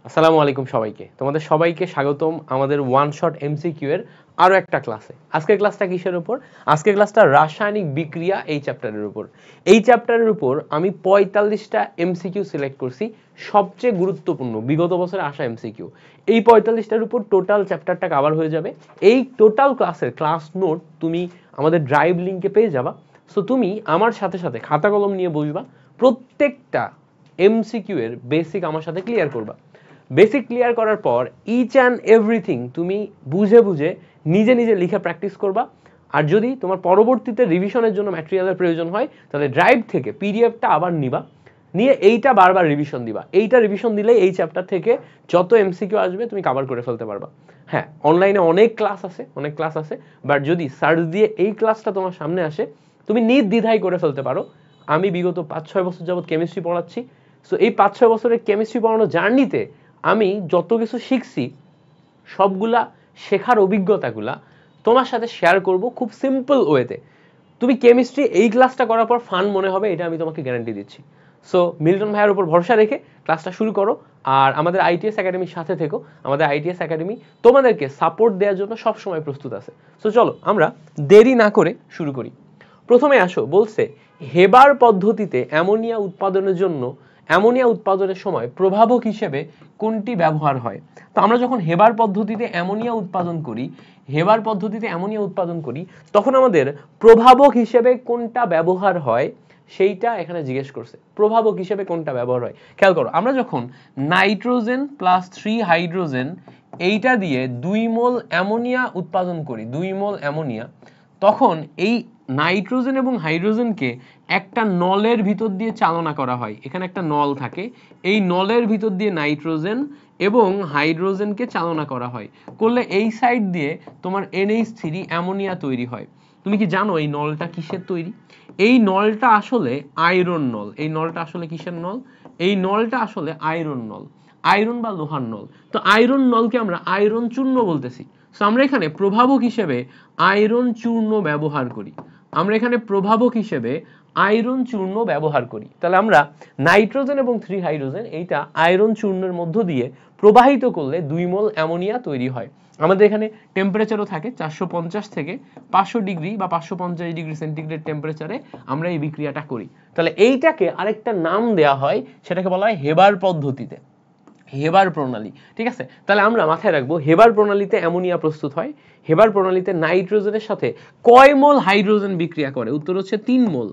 আসসালামু আলাইকুম সবাইকে। তোমাদের সবাইকে স্বাগতম আমাদের ওয়ান শট এমসিকিউ এর আরো একটা ক্লাসে। আজকের ক্লাসটা কিসের উপর? আজকের ক্লাসটা রাসায়নিক বিক্রিয়া এই চ্যাপ্টারের উপর। এই চ্যাপ্টারের উপর আমি ৪৫টা এমসিকিউ সিলেক্ট করছি, সবচেয়ে গুরুত্বপূর্ণ বিগত বছরে আসা এমসিকিউ। এই ৪৫টার উপর টোটাল চ্যাপ্টারটা কভার হয়ে যাবে। এই টোটাল ক্লাসের ক্লাস নোট তুমি আমাদের ড্রাইভ লিংকে পেয়ে যাবা। সো তুমি আমার সাথে সাথে খাতা কলম নিয়ে বসবা, প্রত্যেকটা এমসিকিউ এর বেসিক আমার সাথে ক্লিয়ার করবা। বেসিক ক্লিয়ার করার পর ইচ অ্যান্ড এভরিথিং তুমি বুঝে বুঝে নিজে নিজে লিখে প্র্যাকটিস করবা। আর যদি তোমার পরবর্তীতে রিভিশনের জন্য ম্যাটেরিয়ালের প্রয়োজন হয় তাহলে ড্রাইভ থেকে পিডিএফটা আবার নিবা, নিয়ে এইটা বারবার রিভিশন দিবা। এইটা রিভিশন দিলেই এই চ্যাপ্টার থেকে যত এমসিকিউ আসবে তুমি কভার করে ফেলতে পারবা। হ্যাঁ, অনলাইনে অনেক ক্লাস আছে, বাট যদি সার্চ দিয়ে এই ক্লাসটা তোমার সামনে আসে তুমি নির্দ্বিধায় করে ফেলতে পারো। আমি বিগত ৫-৬ বছর যাবত কেমিস্ট্রি পড়াচ্ছি। সো এই ৫-৬ বছরের কেমিস্ট্রি পড়ানোর জার্নিতে আমি যত কিছু শিখছি সবগুলা শেখার অভিজ্ঞতাগুলা তোমার সাথে শেয়ার করব খুব সিম্পল ওয়েতে। তুমি কেমিস্ট্রি এই ক্লাসটা করার পর ফান মনে হবে, এটা আমি তোমাকে গ্যারান্টি দিচ্ছি। সো মিল্টন ভাইয়ের উপর ভরসা রেখে ক্লাসটা শুরু করো। আর আমাদের আইটিএস একাডেমির সাথে থেকো। আমাদের আইটিএস একাডেমি তোমাদেরকে সাপোর্ট দেওয়ার জন্য সবসময় প্রস্তুত আছে। সো চলো আমরা দেরি না করে শুরু করি। প্রথমে আসো, বলছে হেবার পদ্ধতিতে অ্যামোনিয়া উৎপাদনের জন্য অ্যামোনিয়া উৎপাদনের সময় প্রভাবক হিসেবে কোনটি ব্যবহার হয়। তো আমরা যখন হেবার পদ্ধতিতে অ্যামোনিয়া উৎপাদন করি তখন আমাদের প্রভাবক হিসেবে কোনটা ব্যবহার হয় সেইটা এখানে জিজ্ঞেস করছে। প্রভাবক হিসেবে কোনটা ব্যবহার হয় খেয়াল করো, আমরা যখন নাইট্রোজেন প্লাস 3 হাইড্রোজেন এইটা দিয়ে 2 মোল অ্যামোনিয়া উৎপাদন করি, 2 মোল অ্যামোনিয়া, তখন এই নাইট্রোজেন এবং হাইড্রোজেনকে একটা নলের ভিতর দিয়ে চালনা করা হয়। এখানে একটা নল থাকে, এই নলের ভিতর দিয়ে নাইট্রোজেন এবং হাইড্রোজেনকে চালনা করা হয়। করলে এই সাইড দিয়ে তোমার NH3 অ্যামোনিয়া তৈরি হয়। তুমি কি জানো এই নলটা কিসের তৈরি? এই নলটা আসলে আয়রন নল। এই নলটা আসলে কিসের নল? এই নলটা আসলে আয়রন নল, আয়রন বা লোহার নল। তো আয়রন নলকে আমরা আয়রন চূর্ণ বলতেছি। সো আমরা এখানে প্রভাবক হিসেবে আয়রন চূর্ণ ব্যবহার করি। তাহলে আমরা নাইট্রোজেন এবং 3 হাইড্রোজেন এইটা আয়রন চূর্ণের মধ্য দিয়ে প্রবাহিত করলে 2 মোল অ্যামোনিয়া তৈরি হয়। আমাদের এখানে টেম্পারেচারও থাকে 450 থেকে 500 ডিগ্রি বা 550 ডিগ্রি সেন্টিগ্রেড টেম্পারেচারে আমরা এই বিক্রিয়াটা করি। তাহলে এইটাকে আরেকটা নাম দেয়া হয়, সেটাকে বলা হয় হেবার পদ্ধতিতে, হেবার প্রণালী। ঠিক আছে, তাহলে আমরা মাথায় রাখবো হেবার প্রণালীতে অ্যামোনিয়া প্রস্তুত হয়। হেবার প্রণালীতে নাইট্রোজেনের সাথে কয় মোল হাইড্রোজেন বিক্রিয়া করে? উত্তর হচ্ছে 3 মোল।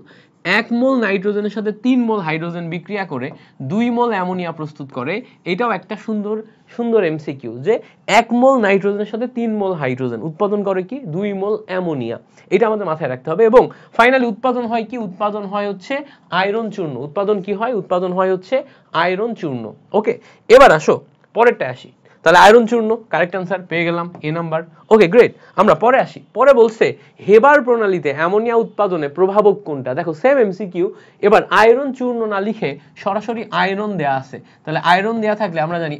1 মোল নাইট্রোজেনের সাথে 3 মোল হাইড্রোজেন বিক্রিয়া করে 2 মোল অ্যামোনিয়া প্রস্তুত করে। এটাও একটা সুন্দর সুন্দর এমসিকিউ যে 1 মোল নাইট্রোজেনের সাথে 3 মোল হাইড্রোজেন উৎপাদন করে কি? 2 মোল অ্যামোনিয়া। এটা আমাদের মাথায় রাখতে হবে। এবং ফাইনালি উৎপাদন হয় কি? উৎপাদন হয় হচ্ছে আয়রন চূর্ণ। উৎপাদন কি হয়? উৎপাদন হয় হচ্ছে আয়রন চূর্ণ। ওকে, এবার আসো পরেরটা আসি। তাহলে আয়রন চূর্ণ কারেক্ট অ্যান্সার পেয়ে গেলাম, এ নাম্বার। ওকে গ্রেট, আমরা পরে আসি। পরে বলছে হেবার প্রণালীতে অ্যামোনিয়া উৎপাদনে প্রভাবক কোনটা। দেখো সেম এমসিকিউ, এবার আয়রন চূর্ণ না লিখে সরাসরি আয়রন দেয়া আছে। তাহলে আয়রন দেয়া থাকলে আমরা জানি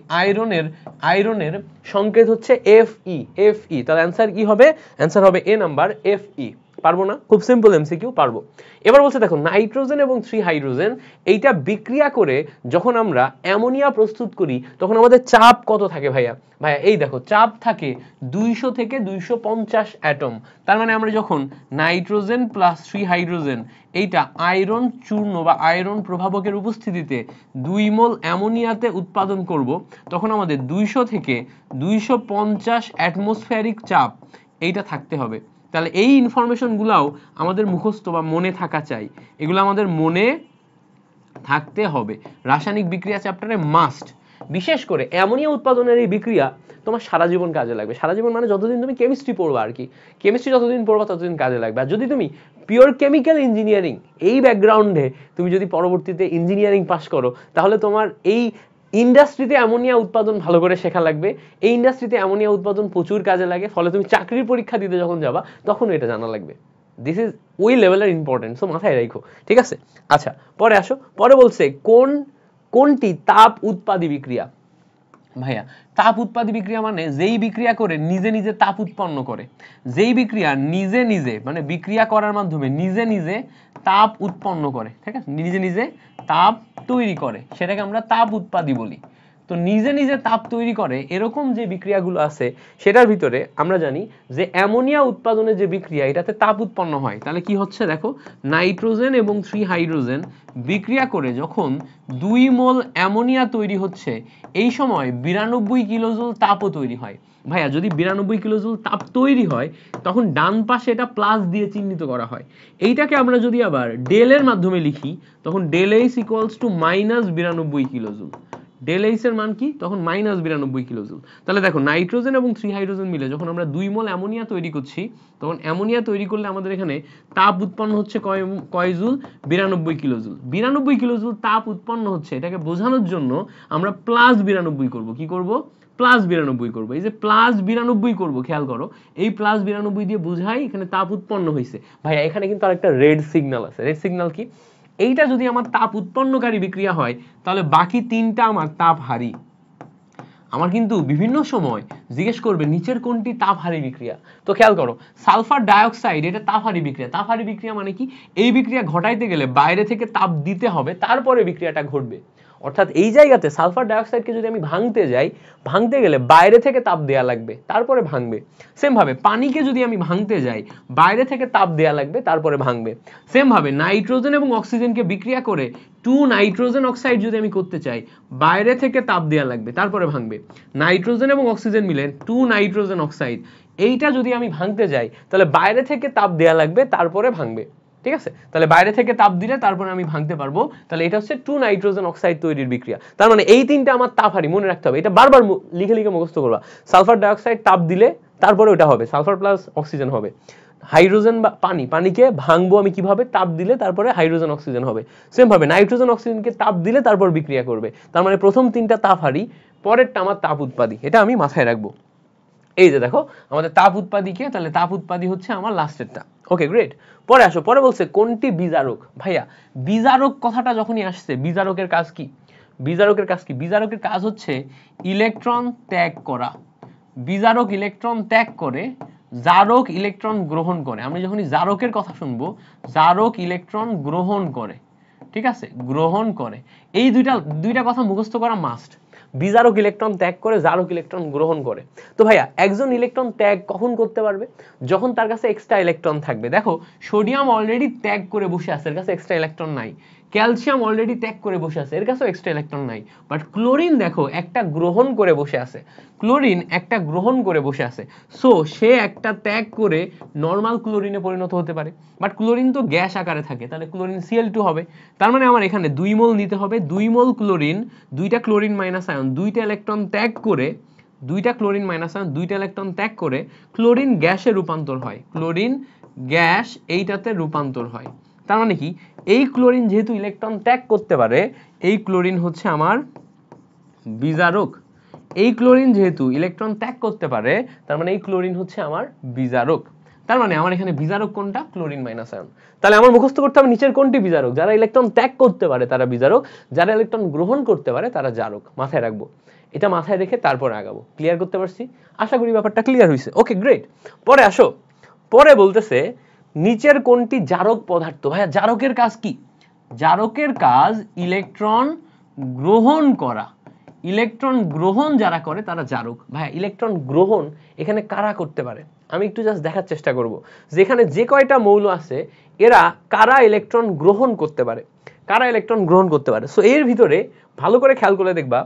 আয়রনের সংকেত হচ্ছে Fe। তাহলে অ্যান্সার কি হবে? অ্যান্সার হবে এ নাম্বার, Fe। পারবো না? খুব সিম্পল এমসিকিউ, পারবো। এবার বলছে দেখো নাইট্রোজেন এবং 3 হাইড্রোজেন এইটা বিক্রিয়া করে যখন আমরা অ্যামোনিয়া প্রস্তুত করি তখন আমাদের চাপ কত থাকে ভাইয়া? এই দেখো চাপ থাকে 200 থেকে 250 অ্যাটম। তার মানে আমরা যখন নাইট্রোজেন প্লাস 3 হাইড্রোজেন এইটা আয়রন চূর্ণ বা আয়রন প্রভাবকের উপস্থিতিতে 2 মোল অ্যামোনিয়াতে উৎপাদন করব, তখন আমাদের 200 থেকে 250 অ্যাটমসফিয়ারিক চাপ এইটা থাকতে হবে। তাহলে এই ইনফরমেশনগুলোও আমাদের মুখস্থ বা মনে থাকা চাই, এগুলো আমাদের মনে থাকতে হবে। রাসায়নিক বিক্রিয়া চ্যাপ্টারে মাস্ট। বিশেষ করে অ্যামোনিয়া উৎপাদনের এই বিক্রিয়া তোমার সারা জীবন কাজে লাগবে। সারা জীবন মানে যতদিন তুমি কেমিস্ট্রি পড়বা আর কি, কেমিস্ট্রি যতদিন পড়বা ততদিন কাজে লাগবে। আর যদি তুমি পিওর কেমিক্যাল ইঞ্জিনিয়ারিং এই ব্যাকগ্রাউন্ডে তুমি যদি পরবর্তীতে ইঞ্জিনিয়ারিং পাস করো তাহলে তোমার এই ইন্ডাস্ট্রিতে অ্যামোনিয়া উৎপাদন ভালো করে শেখা লাগবে। এই ইন্ডাস্ট্রিতে অ্যামোনিয়া উৎপাদন প্রচুর কাজে লাগে, ফলে তুমি চাকরির পরীক্ষা দিতে যখন যাবা তখন এটা জানা লাগবে। দিস ইজ ওই লেভেলের ইম্পর্টেন্ট, সো মাথায় রাখো। ঠিক আছে, আচ্ছা পরে আসো। পরে বলছে কোনটি তাপ উৎপাদী বিক্রিয়া। ভাইয়া তাপ উৎপাদী বিক্রিয়া মানে যেই বিক্রিয়া করে নিজে নিজে তাপ উৎপন্ন করে, যেই বিক্রিয়া নিজে নিজে মানে বিক্রিয়া করার মাধ্যমে নিজে নিজে তাপ উৎপন্ন করে, ঠিক আছে, নিজে নিজে তাপ তৈরি করে, সেটাকে আমরা তাপ উৎপাদী বলি। তো নিজে নিজে তাপ তৈরি করে এরকম যে বিক্রিয়াগুলো আছে সেটার ভিতরে আমরা জানি যে অ্যামোনিয়া উৎপাদনের যে বিক্রিয়া এটাতে তাপ উৎপন্ন হয়। তাহলে কি হচ্ছে দেখো, নাইট্রোজেন এবং 3 হাইড্রোজেন বিক্রিয়া করে যখন 2 মোল অ্যামোনিয়া তৈরি হচ্ছে এই সময় 92 কিলোজুল তাপও তৈরি হয়। ভাইয়া যদি 92 কিলোজুল তাপ তৈরি হয় তখন ডান পাশে এটা প্লাস দিয়ে চিহ্নিত করা হয়। এইটাকে আমরা যদি আবার ডেল এর মাধ্যমে লিখি তখন del H equals to minus 92 kilojoule. Del H এর মান কি, তখন মাইনাস 92 কিলোজুল। তাহলে দেখো নাইট্রোজেন এবং 3 হাইড্রোজেন মিলে যখন আমরা 2 মোল অ্যামোনিয়া তৈরি করছি তখন অ্যামোনিয়া তৈরি করলে আমাদের এখানে তাপ উৎপন্ন হচ্ছে কয় জুল, 92 কিলোজুল। 92 কিলোজুল তাপ উৎপন্ন হচ্ছে, এটাকে বোঝানোর জন্য আমরা প্লাস 92 করব। কি করব, প্লাস 92 করব। এই যে প্লাস 92 করব, খেয়াল করো এই প্লাস 92 দিয়ে বোঝাই এখানে তাপ উৎপন্ন হয়েছে। ভাইয়া এখানে কিন্তু আরেকটা রেড সিগন্যাল আছে। রেড সিগন্যাল কি, এইটা যদি আমার তাপ উৎপন্নকারী বিক্রিয়া হয় তাহলে বাকি তিনটা আমার তাপহারী। আমার কিন্তু বিভিন্ন সময় জিজ্ঞেস করবে নিচের কোনটি তাপহারী বিক্রিয়া। তো খেয়াল করো সালফার ডাইঅক্সাইড এটা তাপহারী বিক্রিয়া। তাপহারী বিক্রিয়া মানে কি, এই বিক্রিয়া ঘটাইতে গেলে বাইরে থেকে তাপ দিতে হবে তারপরে বিক্রিয়াটা ঘটবে। অর্থাৎ এই জায়গাতে সালফার ডাইঅক্সাইডকে যদি আমি ভাঙতে যাই, ভাঙতে গেলে বাইরে থেকে তাপ দেয়া লাগবে তারপরে ভাঙবে। সেম ভাবে পানিকে যদি আমি ভাঙতে যাই বাইরে থেকে তাপ দেয়া লাগবে তারপরে ভাঙবে। সেম ভাবে নাইট্রোজেন এবং অক্সিজেনকে বিক্রিয়া করে 2 নাইট্রোজেন অক্সাইড যদি আমি করতে চাই বাইরে থেকে তাপ দেয়া লাগবে তারপরে ভাঙবে। নাইট্রোজেন এবং অক্সিজেন মিলে 2 নাইট্রোজেন অক্সাইড, এইটা যদি আমি ভাঙতে যাই তাহলে বাইরে থেকে তাপ দেয়া লাগবে তারপরে ভাঙবে। ঠিক আছে, তাহলে বাইরে থেকে তাপ দিলে তারপরে আমি ভাঙতে পারবো। তাহলে এটা হচ্ছে 2 নাইট্রোজেন অক্সাইড তৈরির বিক্রিয়া। তার মানে এই তিনটা আমার তাপহারী, মনে রাখতে হবে, এটা বারবার লিখে লিখে মুখস্থ করবা। সালফার ডাইঅক্সাইড তাপ দিলে তারপরে ওটা হবে, সালফার প্লাস অক্সিজেন হবে। হাইড্রোজেন বা পানিকে ভাঙবো আমি কিভাবে, তাপ দিলে তারপরে হাইড্রোজেন অক্সিজেন হবে। সেম ভাবে নাইট্রোজেন অক্সিজেনকে তাপ দিলে তারপর বিক্রিয়া করবে। তার মানে প্রথম তিনটা তাপহারী, পরেরটা আমার তাপ উৎপাদী। এটা আমি মাথায় রাখবো। এই যে দেখো আমাদের তাপ উৎপাদী কে, তাহলে তাপ উৎপাদী হচ্ছে আমার লাস্টেরটা। Okay great. পরে আসো, পরে বলছে কোনটি বিজারক। ভাইয়া বিজারক কথাটা যখনই আসছে, বিজারকের কাজ কি, বিজারকের কাজ কি, বিজারকের কাজ হচ্ছে ইলেকট্রন ত্যাগ করা। বিজারক ইলেকট্রন ত্যাগ করে, জারক ইলেকট্রন গ্রহণ করে। আমরা যখনই জারকের কথা শুনবো, জারক ইলেকট্রন গ্রহণ করে, ঠিক আছে, গ্রহণ করে। এই দুইটা কথা মুখস্থ করা মাস্ট। বিজারক ইলেকট্রন ত্যাগ করে, জারক ইলেকট্রন গ্রহণ করে। তো ভাইয়া একজন ইলেকট্রন ত্যাগ কখন করতে পারবে, যখন তার কাছে এক্সট্রা ইলেকট্রন থাকবে। দেখো সোডিয়াম অলরেডি ত্যাগ করে বসে আছে, এর কাছে এক্সট্রা ইলেকট্রন নাই। ক্যালসিয়াম অলরেডি ত্যাগ করে বসে আছে, এর কাছেও এক্সট্রা ইলেকট্রন নাই। বাট ক্লোরিন দেখো একটা গ্রহণ করে বসে আছে, ক্লোরিন একটা গ্রহণ করে বসে আছে। সো সে একটা ত্যাগ করে নরমাল ক্লোরিনে পরিণত হতে পারে। বাট ক্লোরিন তো গ্যাস আকারে থাকে, তাহলে ক্লোরিন Cl2 হবে। তার মানে আমার এখানে 2 মোল নিতে হবে, 2 মোল ক্লোরিন, দুইটা ক্লোরিন মাইনাস আয়ন, দুইটা ইলেকট্রন ত্যাগ করে, দুইটা ক্লোরিন মাইনাস আয়ন, দুইটা ইলেকট্রন ত্যাগ করে ক্লোরিন গ্যাসে রূপান্তর হয়, ক্লোরিন গ্যাস এইটাতে রূপান্তর হয়। তার মানে কি, এই ক্লোরিন যেহেতু ইলেকট্রন ত্যাগ করতে পারে, এই ক্লোরিন হচ্ছে আমার বিজারক। এই ক্লোরিন যেহেতু ইলেকট্রন ত্যাগ করতে পারে, তার মানে এই ক্লোরিন হচ্ছে আমার বিজারক। তার মানে আমার এখানে বিজারক কোনটা, ক্লোরিন মাইনাস আয়ন। তাহলে আমার মুখস্থ করতে হবে নিচের কোনটি বিজারক, যারা ইলেকট্রন ত্যাগ করতে পারে তারা বিজারক, যারা ইলেকট্রন গ্রহণ করতে পারে তারা জারক। মাথায় রাখবো, এটা মাথায় রেখে তারপর আগাবো। ক্লিয়ার করতে পারছি, আশা করি ব্যাপারটা ক্লিয়ার হয়েছে। Okay great. পরে আসো, পরে বলতেছে নিচের কোনটি জারক পদার্থ। ভাইয়া জারকের কাজ কি, জারকের কাজ ইলেকট্রন গ্রহণ করা। ইলেকট্রন গ্রহণ যারা করে তারা জারক। ভাইয়া ইলেকট্রন গ্রহণ এখানে কারা করতে পারে, আমি একটু জাস্ট দেখার চেষ্টা করব যেখানে যে কয়টা মৌল আছে এরা কারা ইলেকট্রন গ্রহণ করতে পারে, কারা ইলেকট্রন গ্রহণ করতে পারে। সো এর ভিতরে ভালো করে খেয়াল করে দেখবা,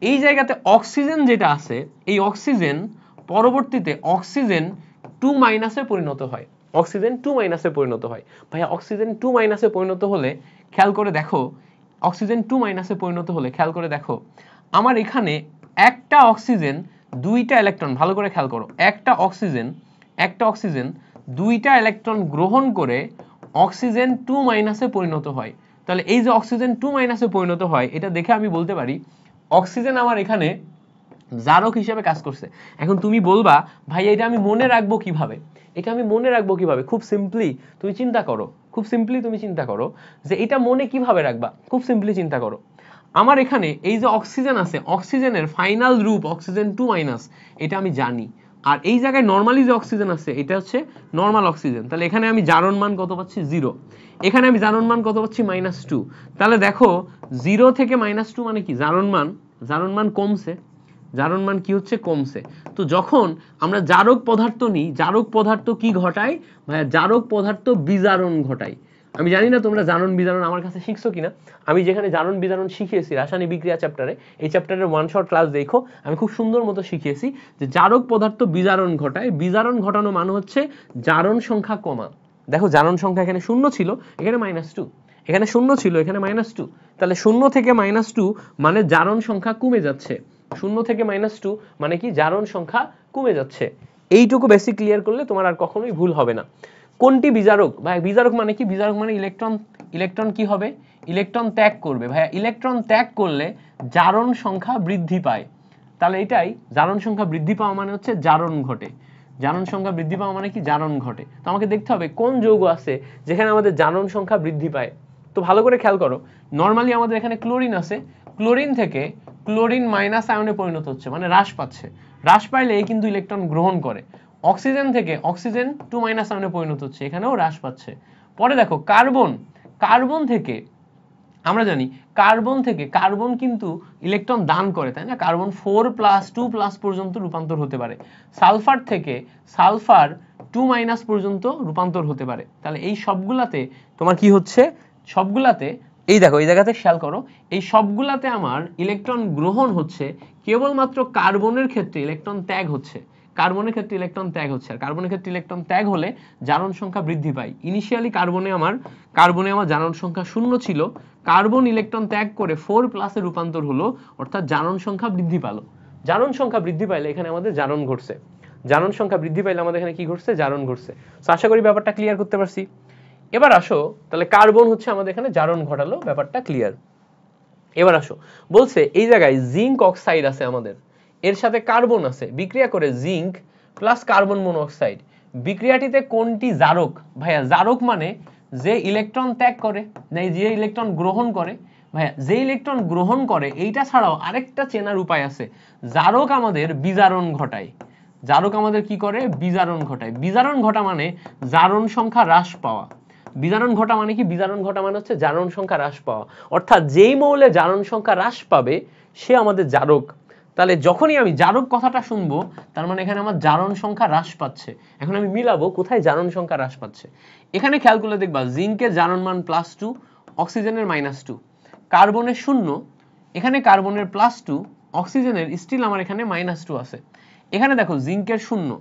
এই জায়গাতে অক্সিজেন যেটা আছে, এই অক্সিজেন পরবর্তীতে অক্সিজেন 2 মাইনাসে পরিণত হয়, অক্সিজেন 2 মাইনাসে পরিণত হয়। ভাইয়া অক্সিজেন 2 মাইনাসে পরিণত হলে খেয়াল করে দেখো, অক্সিজেন 2 মাইনাসে পরিণত হলে খেয়াল করে দেখো আমার এখানে একটা অক্সিজেন দুইটা ইলেকট্রন, ভালো করে খেয়াল করো, একটা অক্সিজেন দুইটা ইলেকট্রন গ্রহণ করে অক্সিজেন 2 মাইনাসে পরিণত হয়। তাহলে এই যে অক্সিজেন 2 মাইনাসে পরিণত হয়, এটা দেখে আমি বলতে পারি অক্সিজেন আমার এখানে জারক হিসেবে কাজ করছে। এখন তুমি বলবা ভাই এটা আমি মনে রাখবো কিভাবে, এটা আমি মনে রাখবো কিভাবে? খুব সিম্পলি তুমি চিন্তা করো, খুব সিম্পলি তুমি চিন্তা করো যে এটা মনে কিভাবে রাখবা। খুব সিম্পলি চিন্তা করো, আমার এখানে এই যে অক্সিজেন আছে, অক্সিজেনের ফাইনাল রূপ অক্সিজেন 2 মাইনাস, এটা আমি জানি। আর এই জায়গায় নরমালি যে অক্সিজেন আছে এটা হচ্ছে নরমাল অক্সিজেন। তাহলে এখানে আমি জারণ মান কত পাচ্ছি, 0। এখানে আমি জারণ মান কত পাচ্ছি, -2। তাহলে দেখো 0 থেকে -2 মানে কি, জারণ মান জারণ মান কমছে, জারণ মান কি হচ্ছে কমছে। তো যখন আমরা জারক পদার্থ নিই, জারক পদার্থ কি ঘটায় ভাইয়া, জারক পদার্থ বিজারণ ঘটায়। আমি জানি না তোমরা জারণ বিজারণ আমার কাছে শিখছো কিনা। আমি যেখানে জারণ বিজারণ শিখিয়েছি রাসায়নিক বিক্রিয়া চ্যাপ্টারে, এই চ্যাপ্টারের ওয়ান শট ক্লাস দেখো, আমি খুব সুন্দর মতো শিখিয়েছি যে জারক পদার্থ বিজারণ ঘটায়। বিজারণ ঘটানো মানে হচ্ছে জারণ সংখ্যা কমা। দেখো জারণ সংখ্যা এখানে 0 ছিল, এখানে -2, এখানে 0 ছিল, এখানে -2, তাহলে 0 থেকে -2 মানে জারণ সংখ্যা কমে যাচ্ছে। 0 থেকে -2 মানে কি জারণ সংখ্যা কমে যাচ্ছে। এইটুকু বেসিক ক্লিয়ার করলে তোমার আর কখনোই ভুল হবে না। কোনটি বিজারক ভাই? বিজারক মানে কি? বিজারক মানে ইলেকট্রন, ইলেকট্রন কি হবে? ইলেকট্রন ত্যাগ করবে ভাইয়া। ইলেকট্রন ত্যাগ করলে জারণ সংখ্যা বৃদ্ধি পায়। তাহলে এটাই জারণ সংখ্যা বৃদ্ধি পাওয়া মানে হচ্ছে জারণ ঘটে। জারণ সংখ্যা বৃদ্ধি পাওয়া মানে কি? জারণ ঘটে। তো আমাকে দেখতে হবে কোন যৌগ আছে যেখানে আমাদের জারণ সংখ্যা বৃদ্ধি পায়। তো ভালো করে খেয়াল করো, নরমালি আমাদের এখানে ক্লোরিন আছে, ক্লোরিন থেকে ক্লোরিন মাইনাস আয়নে পরিণত হচ্ছে, মানে হ্রাস পাচ্ছে। হ্রাস পাইলে এই কিন্তু ইলেকট্রন গ্রহণ করে। অক্সিজেন থেকে অক্সিজেন 2 মাইনাস আয়নে পরিণত হচ্ছে, এখানেও হ্রাস পাচ্ছে। পরে দেখো কার্বন, কার্বন থেকে আমরা জানি কার্বন থেকে, কার্বন কিন্তু ইলেকট্রন দান করে, তাই না? কার্বন 4+ 2+ পর্যন্ত রূপান্তর হতে পারে। সালফার থেকে সালফার 2 মাইনাস পর্যন্ত রূপান্তর হতে পারে। তাহলে এই সবগুলাতে তোমার কি হচ্ছে? সবগুলাতে এই দেখো, এই জায়গাতে খেয়াল করো, এই সবগুলাতে আমার ইলেকট্রন গ্রহণ হচ্ছে, কেবলমাত্র কার্বনের ক্ষেত্রে ইলেকট্রন ত্যাগ হচ্ছে। কার্বনের ক্ষেত্রে ইলেকট্রন ত্যাগ হচ্ছে, আর কার্বনের ক্ষেত্রে ইলেকট্রন ত্যাগ হলে জারণ সংখ্যা বৃদ্ধি পায়। ইনিশিয়ালি কার্বনে আমার জারণ সংখ্যা 0 ছিল, কার্বন ইলেকট্রন ত্যাগ করে 4+ এ রূপান্তর হলো, অর্থাৎ জারণ সংখ্যা বৃদ্ধি পেল। জারণ সংখ্যা বৃদ্ধি পাইলে এখানে আমাদের জারণ ঘটছে। জারণ সংখ্যা বৃদ্ধি পাইলে আমাদের এখানে কি ঘটছে? জারণ ঘটছে। তো আশা করি ব্যাপারটা ক্লিয়ার করতে পারছি। এবার আসো, তাহলে কার্বন হচ্ছে আমাদের এখানে জারণ ঘটালো, ব্যাপারটা ক্লিয়ার। এবার আসো, বলছে এই জায়গায় জিঙ্ক অক্সাইড আছে আমাদের, এর সাথে কার্বন আছে, বিক্রিয়া করে জিঙ্ক প্লাস কার্বন মনোক্সাইড। বিক্রিয়াটিতে কোনটি জারক? ভাইয়া জারক মানে যে ইলেকট্রন ত্যাগ করে, না যে ইলেকট্রন গ্রহণ করে। ভাইয়া যে ইলেকট্রন গ্রহণ করে, এইটা ছাড়াও আরেকটা চেনার উপায় আছে। জারক আমাদের বিজারণ ঘটায়। জারক আমাদের কি করে? বিজারণ ঘটায়। বিজারণ ঘটা মানে জারণ সংখ্যা হ্রাস পাওয়া। বিজারণ ঘটা মানে কি? বিজারণ ঘটা মানে হচ্ছে জারণ সংখ্যা হ্রাস পাওয়া, অর্থাৎ যেই মৌলে জারণ সংখ্যা হ্রাস পাবে সে আমাদের জারক। তাহলে যখনই আমি জারক কথাটা শুনবো, তার মানে এখানে আমার জারণ সংখ্যা হ্রাস পাচ্ছে। এখন আমি মিলাবো কোথায় জারণ সংখ্যা হ্রাস পাচ্ছে। এখানে খেয়াল করলে দেখবা জিঙ্কের জারণ মান +2, অক্সিজেনের -2, কার্বনের 0, এখানে কার্বনের +2, অক্সিজেনের স্টিল আমার এখানে -2 আছে। এখানে দেখো জিঙ্কের 0,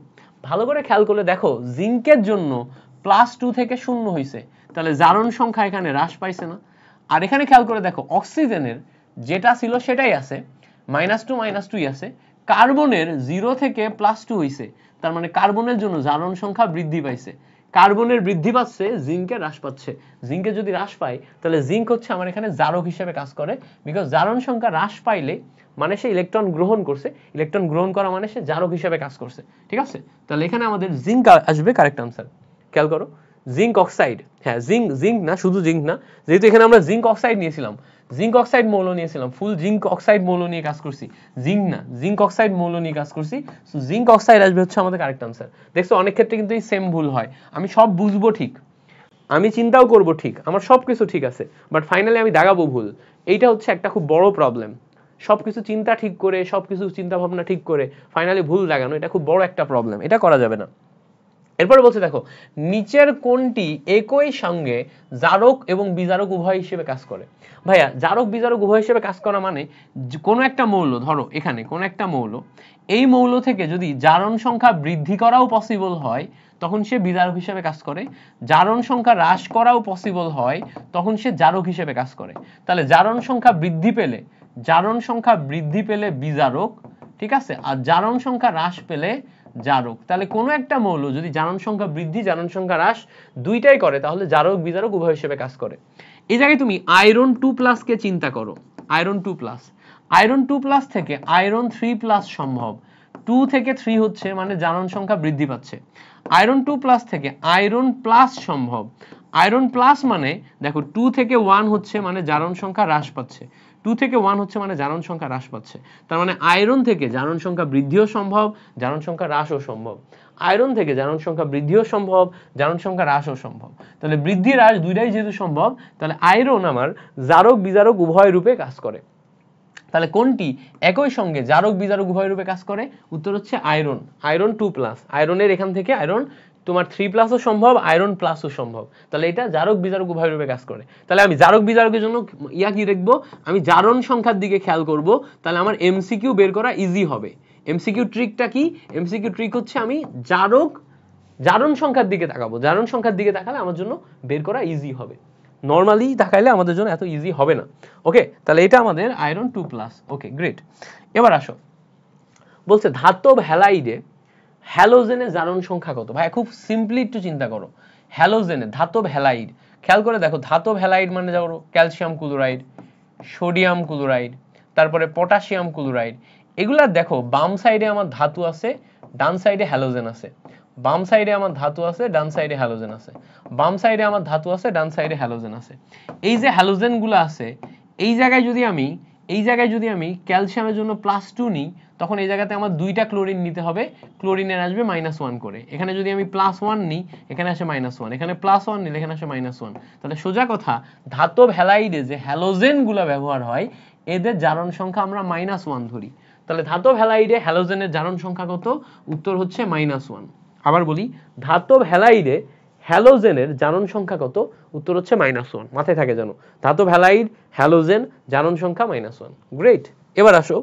ভালো করে খেয়াল করলে দেখো জিঙ্কের জন্য +2 থেকে 0 হয়েছে, তাহলে জারণ সংখ্যা এখানে হ্রাস পাইছে না। আর এখানে খেয়াল করে দেখো অক্সিজেনের যেটা ছিল সেটাই আছে, -2 আছে। কার্বনের 0 থেকে +2 হয়েছে, তার মানে কার্বনের জন্য জারণ সংখ্যা বৃদ্ধি পাইছে। কার্বনের বৃদ্ধি পাচ্ছে, জিঙ্কের হ্রাস পাচ্ছে। জিঙ্কের যদি হ্রাস পায়, তাহলে জিঙ্ক হচ্ছে আমার এখানে জারক হিসেবে কাজ করে, বিকজ জারণ সংখ্যা হ্রাস পাইলে মানে সে ইলেকট্রন গ্রহণ করছে, ইলেকট্রন গ্রহণ করা মানে সে জারক হিসেবে কাজ করছে। ঠিক আছে, তাহলে এখানে আমাদের জিঙ্ক আসবে কারেক্ট আনসার। খেয়াল করো জিঙ্ক অক্সাইড, হ্যাঁ জিঙ্ক না, শুধু জিঙ্ক না, যেহেতু এখানে আমরা জিঙ্ক অক্সাইড নিয়েছিলাম, জিঙ্ক অক্সাইড মৌল নিয়েছিলাম, ফুল জিঙ্ক অক্সাইড মৌল নিয়ে কাজ করছি, জিঙ্ক না জিঙ্ক অক্সাইড মৌল নিয়ে কাজ করছি। সো জিঙ্ক অক্সাইড আসবে হচ্ছে আমাদের কারেক্ট আনসার। দেখছো অনেক ক্ষেত্রে কিন্তু এই সেম ভুল হয়, আমি সব বুঝবো ঠিক, আমি চিন্তাও করব ঠিক, আমার সবকিছু ঠিক আছে, বাট ফাইনালি আমি দাগাবো ভুল। এইটা হচ্ছে একটা খুব বড় প্রবলেম। সবকিছু চিন্তা ঠিক করে, সবকিছু চিন্তা ভাবনা ঠিক করে ফাইনালি ভুল দাগানো, এটা খুব বড় একটা প্রবলেম, এটা করা যাবে না। এরপরে বলছে দেখো নিচের কোনটি একই সঙ্গে জারক এবং বিজারক উভয় হিসেবে কাজ করে? ভাইয়া জারক বিজারক উভয় হিসেবে কাজ করা মানে কোনো একটা মৌল, ধরো এখানে কোন একটা মৌল, এই মৌল থেকে যদি জারণ সংখ্যা বৃদ্ধি করাও পসিবল হয় তখন সে বিজারক হিসেবে কাজ করে, জারণ সংখ্যা হ্রাস করাও পসিবল হয় তখন সে জারক হিসেবে কাজ করে। তাহলে জারণ সংখ্যা বৃদ্ধি পেলে, জারণ সংখ্যা বৃদ্ধি পেলে বিজারক, ঠিক আছে, আর জারণ সংখ্যা হ্রাস পেলে জারক। তাহলে কোনো একটা মৌল যদি জারণ সংখ্যা বৃদ্ধি জারণ সংখ্যা হ্রাস দুইটাই করে, তাহলে জারক বিজারক উভয় হিসেবে কাজ করে। এই জায়গায় তুমি আয়রন 2+ কে চিন্তা করো, আয়রন 2+, আয়রন 2+ থেকে আয়রন 3+ সম্ভব। 2 থেকে 3 হচ্ছে মানে জারণ সংখ্যা বৃদ্ধি পাচ্ছে। আয়রন 2+ থেকে আয়রন প্লাস সম্ভব। আয়রন প্লাস মানে দেখো 2 থেকে 1 হচ্ছে মানে জারণ সংখ্যা হ্রাস পাচ্ছে, 2 থেকে 1 হচ্ছে মানে জারণ সংখ্যা হ্রাস পাচ্ছে। তার মানে আয়রন থেকে জারণ সংখ্যা বৃদ্ধিও সম্ভব, জারণ সংখ্যা হ্রাসও সম্ভব। আয়রন থেকে জারণ সংখ্যা বৃদ্ধিও সম্ভব, জারণ সংখ্যা হ্রাসও সম্ভব। তাহলে বৃদ্ধি হ্রাস দুইটাই যেহেতু সম্ভব, তাহলে আয়রন আমার জারক বিজারক উভয় রূপে কাজ করে। তাহলে কোনটি একই সঙ্গে জারক বিজারক উভয় রূপে কাজ করে? উত্তর হচ্ছে আয়রন। আয়রন 2+, আয়রনের এখান থেকে আয়রন তোমার 3+ও সম্ভব, আয়রন প্লাসও সম্ভব। তাহলে এটা জারক বিজারক উভয় রূপে কাজ করে। তাহলে আমি জারক বিজারকের জন্য কি দেখবো? আমি জারণ সংখ্যার দিকে খেয়াল করব, তাহলে আমার এমসিকিউ বের করা ইজি হবে। এমসিকিউ ট্রিকটা কি? এমসিকিউ ট্রিক হচ্ছে আমি জারণ সংখ্যার দিকে তাকাবো। জারণ সংখ্যার দিকে তাকালে আমার জন্য বের করা ইজি হবে। নর্মালি তাকাইলে আমাদের জন্য এত ইজি হবে না। ওকে, তাহলে এটা আমাদের আয়রন 2+। ওকে, গ্রেট। এবার আসো, বলছে ধাতব হ্যালাইডে হ্যালোজেনের জারণ সংখ্যা কত? ভাই খুব সিম্পলি একটু চিন্তা করো। হ্যালোজেনে ধাতব হ্যালাইড, খেয়াল করে দেখো, ধাতব হ্যালাইড মানে যাও ক্যালসিয়াম ক্লোরাইড, সোডিয়াম ক্লোরাইড, তারপরে পটাশিয়াম ক্লোরাইড। এগুলা দেখো, বাম সাইডে আমার ধাতু আছে, ডান সাইডে হ্যালোজেন আছে। বাম সাইডে আমার ধাতু আছে, ডান সাইডে হ্যালোজেন আছে। বাম সাইডে আমার ধাতু আছে, ডান সাইডে হ্যালোজেন আছে। এই যে হ্যালোজেনগুলো আছে, এই জায়গায় যদি আমি ক্যালসিয়ামের জন্য +2 নিই, তখন এই জায়গাতে আমার 2টা ক্লোরিন নিতে হবে, ক্লোরিনের আসবে -1 করে। এখানে যদি আমি +1 নিই, এখানে আসে -1, এখানে +1 নিলে এখানে আসে -1। তাহলে সোজা কথা, ধাতব হ্যালাইডে যে হ্যালোজেনগুলো ব্যবহার হয়, এদের জারণ সংখ্যা আমরা -1 ধরি। তাহলে ধাতব হ্যালাইডে হ্যালোজেনের জারণ সংখ্যা কত? উত্তর হচ্ছে -1। আবার বলি, ধাতব হ্যালাইডে হ্যালোজেনের জারণ সংখ্যা কত? উত্তর হচ্ছে -1। মাথায় থাকে যেন, ধাতব হ্যালাইড হ্যালোজেন জারণ সংখ্যা -1। গ্রেট। এবার আসো,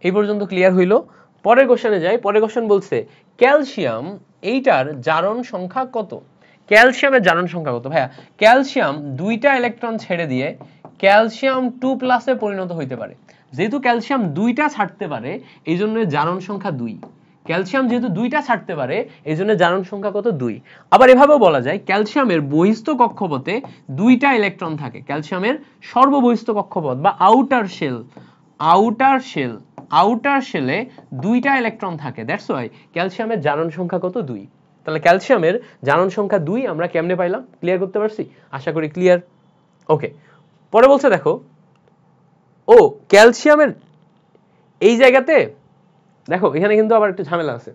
এই পর্যন্ত ক্লিয়ার হইল। পরের কোশ্চেনে যাই। পরের কোশ্চেন বলছে ক্যালসিয়াম, এইটার জারণ সংখ্যা কত? ক্যালসিয়ামের জারণ সংখ্যা কত? ভাইয়া, ক্যালসিয়াম 2টা ইলেকট্রন ছেড়ে দিয়ে ক্যালসিয়াম 2+ পরিণত হইতে পারে। যেহেতু ক্যালসিয়াম 2টা ছাড়তে পারে, এই জন্য জারণ সংখ্যা 2। ক্যালসিয়াম যেহেতু 2টা ছাড়তে পারে, এই জন্য জারণ সংখ্যা কত? 2। আবার এভাবেও বলা যায়, ক্যালসিয়ামের বহিস্থ কক্ষপথে 2টা ইলেকট্রন থাকে। ক্যালসিয়ামের সর্ববহিস্থ কক্ষপথ বা আউটার শেলে 2টা ইলেকট্রন থাকে। দ্যাটস ওয়াই ক্যালসিয়ামের জারণ সংখ্যা কত? 2। তাহলে ক্যালসিয়ামের জারণ সংখ্যা 2 আমরা কেমনে পাইলাম? ক্লিয়ার করতে পারছি? আশা করি ক্লিয়ার। ওকে, পরে বলছে দেখো, ও ক্যালসিয়ামের এই জায়গাতে দেখো, এখানে কিন্তু আবার একটু ঝামেলা আছে।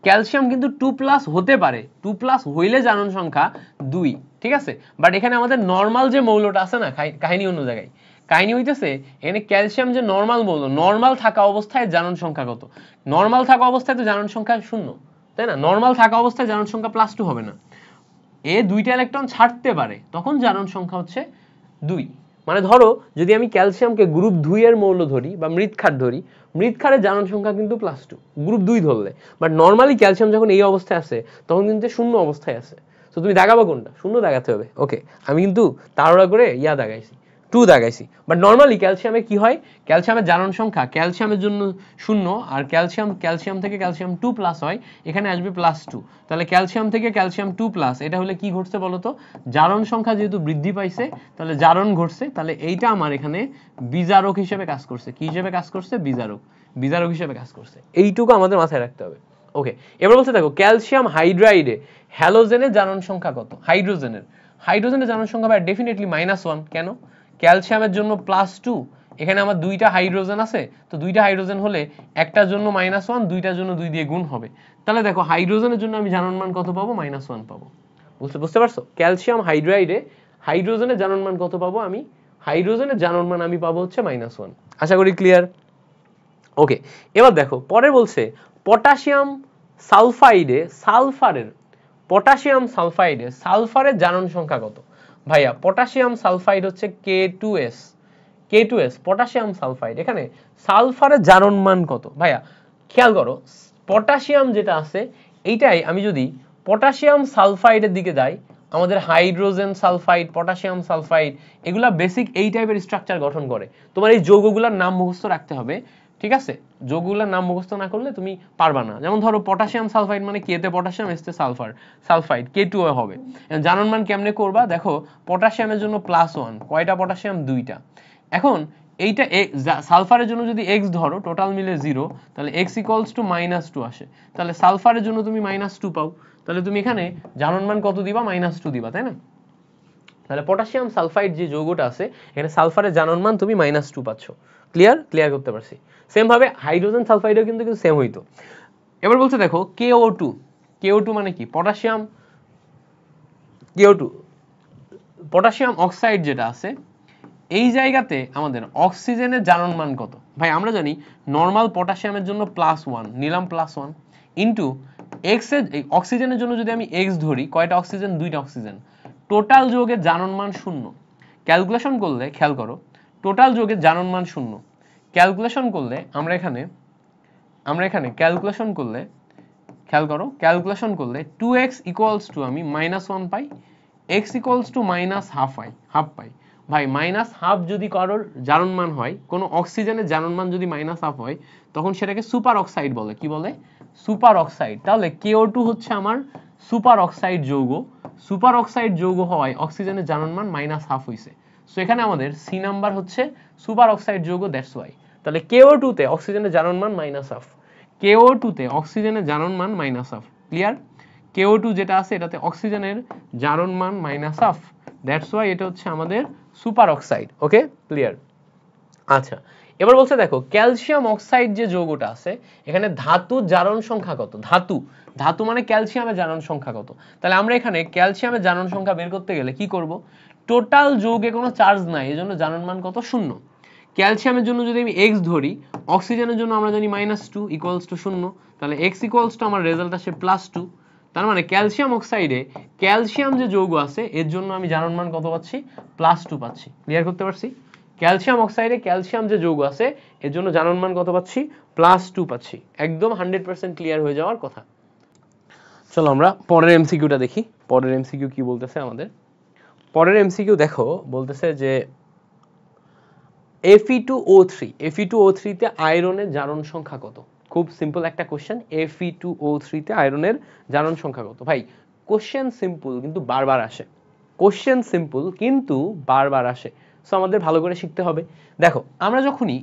ক্যালসিয়াম কিন্তু 2+ হতে পারে, 2+ হইলে জারণ সংখ্যা 2, ঠিক আছে। বাট এখানে আমাদের নর্মাল যে মৌলটা আছে না, কাহিনী অন্য জায়গায়। কাহিনী হইতেছে এখানে ক্যালসিয়াম যে নর্মাল মৌল, নর্মাল থাকা অবস্থায় জারণ সংখ্যা কত? নর্মাল থাকা অবস্থায় তো জারণ সংখ্যা 0, তাই না? নর্মাল থাকা অবস্থায় জারণ সংখ্যা +2 হবে না। 2টা ইলেকট্রন ছাড়তে পারে, তখন জারণ সংখ্যা হচ্ছে 2। মানে ধরো, যদি আমি ক্যালসিয়ামকে গ্রুপ 2 এর মৌল ধরি বা মৃৎক্ষার ধরি, মৃৎক্ষারের জারণ সংখ্যা কিন্তু +2 গ্রুপ 2 ধরলে। বাট নর্মালি ক্যালসিয়াম যখন এই অবস্থায় আছে, তখন কিন্তু 0 অবস্থায় আছে। তো তুমি দাগাবা কোনটা? 0 দাগাতে হবে। ওকে, আমি কিন্তু তাড়াহুড়া করে দাগাইছি, 2 দাগাইছি। বাট নর্মালি ক্যালসিয়ামে কি হয়? ক্যালসিয়ামের জারণ সংখ্যা ক্যালসিয়ামের জন্য 0, আর ক্যালসিয়াম থেকে ক্যালসিয়াম 2+ হয়, এখানে আসবে +2। তাহলে ক্যালসিয়াম থেকে ক্যালসিয়াম 2+, এটা হলে কি ঘটছে বলো তো? জারণ সংখ্যা যেহেতু বৃদ্ধি পাইছে, তাহলে জারণ ঘটছে। তাহলে এইটা আমার এখানে বিজারক হিসেবে কাজ করছে। কি হিসেবে কাজ করছে? বিজারক হিসেবে কাজ করছে। এইটুকু আমাদের মাথায় রাখতে হবে। ওকে, এবার বলছে দেখো, ক্যালসিয়াম হাইড্রাইডে হ্যালোজেনের জারণ সংখ্যা কত? হাইড্রোজেনের জারণ সংখ্যা ভাই ডেফিনেটলি -1। কেন? ক্যালসিয়ামের জন্য +2, এখানে আমার 2টা হাইড্রোজেন আছে, তো 2টা হাইড্রোজেন হলে একটার জন্য -1, 2টার জন্য 2 দিয়ে গুণ হবে। তাহলে দেখো, হাইড্রোজেনের জন্য আমি জারণ মান কত পাবো? -1 পাবো। বুঝতে পারছো? ক্যালসিয়াম হাইড্রাইডে হাইড্রোজেনের জারণ মান কত পাবো আমি? হাইড্রোজেনের জারণ মান আমি পাবো হচ্ছে -1। আশা করি ক্লিয়ার। ওকে, এবার দেখো, পরে বলছে পটাশিয়াম সালফাইডে সালফারের জারণ সংখ্যা কত? ভাইয়া, পটাশিয়াম সালফাইড হচ্ছে K2S পটাশিয়াম সালফাইড। এখানে সালফারের জারণ মান কত? ভাইয়া খেয়াল করো, পটাশিয়াম যেটা আছে, এইটাই আমি যদি পটাশিয়াম সালফাইডের দিকে যাই, আমাদের হাইড্রোজেন সালফাইড, পটাশিয়াম সালফাইড, এগুলা বেসিক এই টাইপের স্ট্রাকচার গঠন করে। তোমার এই যৌগগুলোর নাম মুখস্থ রাখতে হবে, ঠিক আছে? যৌগগুলোর নাম মুখস্থ না করলে তুমি পারবা না। যেমন ধরো, পটাশিয়াম সালফাইড মানে কেতে পটাশিয়াম, এসতে সালফাইড, K2O হবে। জারণ মান কেমনে করবা? দেখো, পটাশিয়ামের জন্য +1, কয়টা পটাশিয়াম? 2টা। এখন এইটা সালফারের জন্য যদি x ধরো, টোটাল মিলে 0, তাহলে x = -2 আসে। তাহলে সালফারের জন্য তুমি -2 পাও, তাহলে তুমি এখানে জারণ মান কত দিবা? -2 দিবা, তাই না? তাহলে পটাশিয়াম সালফাইড যে যৌগটা আছে, এখানে সালফারের জারণ মান তুমি -2 পাচ্ছ। ক্লিয়ার করতে পারছি? সেম ভাবে হাইড্রোজেন সালফাইডও কিন্তু সেম হইতো। এবার বলছে দেখো, KO2 মানে কি? পটাশিয়াম অক্সাইড যেটা আছে, এই জায়গাতে আমাদের অক্সিজেনের জারণ মান কত ভাই আমরা জানি নরমাল পটাশিয়ামের জন্য +1 নিলাম +1 ইনটু x এর অক্সিজেনের জন্য যদি আমি x ধরি কয়টা অক্সিজেন দুইটা অক্সিজেন টোটাল যৌগের জারণ মান 0 ক্যালকুলেশন করলে খেয়াল করো টোটাল যৌগের জারণ মান 0 ক্যালকুলেশন করলে আমরা এখানে ক্যালকুলেশন করলে খেয়াল করো ক্যালকুলেশন করলে 2x = আমি -1 পাই x = -1/2 পাই ভাই -1/2 যদি কারোর জারণ মান হয় কোন অক্সিজেনের জারণ মান যদি -1/2 হয় তখন সেটাকে সুপার অক্সাইড বলে কি বলে সুপার অক্সাইড তাহলে KO2 হচ্ছে আমার সুপার অক্সাইড যৌগ সুপার অক্সাইড যৌগ হওয়ায় অক্সিজেনের জারণ মান -1/2 হইছে সো এখানে আমাদের সি নাম্বার হচ্ছে সুপার অক্সাইড যৌগ দ্যাটস ওয়াই তাহলে KO2 তে অক্সিজেনের জারণ মান -1/2 KO2 তে অক্সিজেনের জারণ মান -1/2 ক্লিয়ার KO2 যেটা আছে এটাতে অক্সিজেনের জারণ মান -1/2 দ্যাটস ওয়াই এটা হচ্ছে আমাদের সুপার অক্সাইড ওকে ক্লিয়ার আচ্ছা এবার বলছে দেখো ক্যালসিয়াম অক্সাইড যে যৌগটা আছে এখানে ধাতু জারণ সংখ্যা কত ধাতু মানে ক্যালসিয়ামের জারণ সংখ্যা কত তাহলে আমরা এখানে ক্যালসিয়ামের জারণ সংখ্যা বের করতে গেলে কি করব টোটাল যৌগে কোনো চার্জ নাই এজন্য জারণ মান কত 0 ক্যালসিয়ামের জন্য যদি আমি x ধরি অক্সিজেনের জন্য আমরা জানি -2 = 0 তাহলে x = আমার রেজাল্ট আসে +2 তার মানে ক্যালসিয়াম অক্সাইডে ক্যালসিয়াম যে যৌগ আছে এর জন্য আমি জারণ মান কত পাচ্ছি +2 পাচ্ছি ক্লিয়ার করতে পারছি ক্যালসিয়াম অক্সাইডে ক্যালসিয়াম যে যৌগ আছে এর জন্য জারণ মান কত পাচ্ছি +2 পাচ্ছি একদম 100% ক্লিয়ার হয়ে যাওয়ার কথা চলো আমরা পরের এমসিকিউটা দেখি পরের এমসিকিউ কি বলতেছে আমাদের পরের এমসিকিউ দেখো বলতেছে যে Fe2O3 তে আয়রনের জারণ সংখ্যা কত খুব সিম্পল একটা কোশ্চেন Fe2O3 তে আয়রনের জারণ সংখ্যা কত ভাই কোশ্চেন সিম্পল কিন্তু বারবার আসে সো আমাদের ভালো করে শিখতে হবে দেখো আমরা যখনই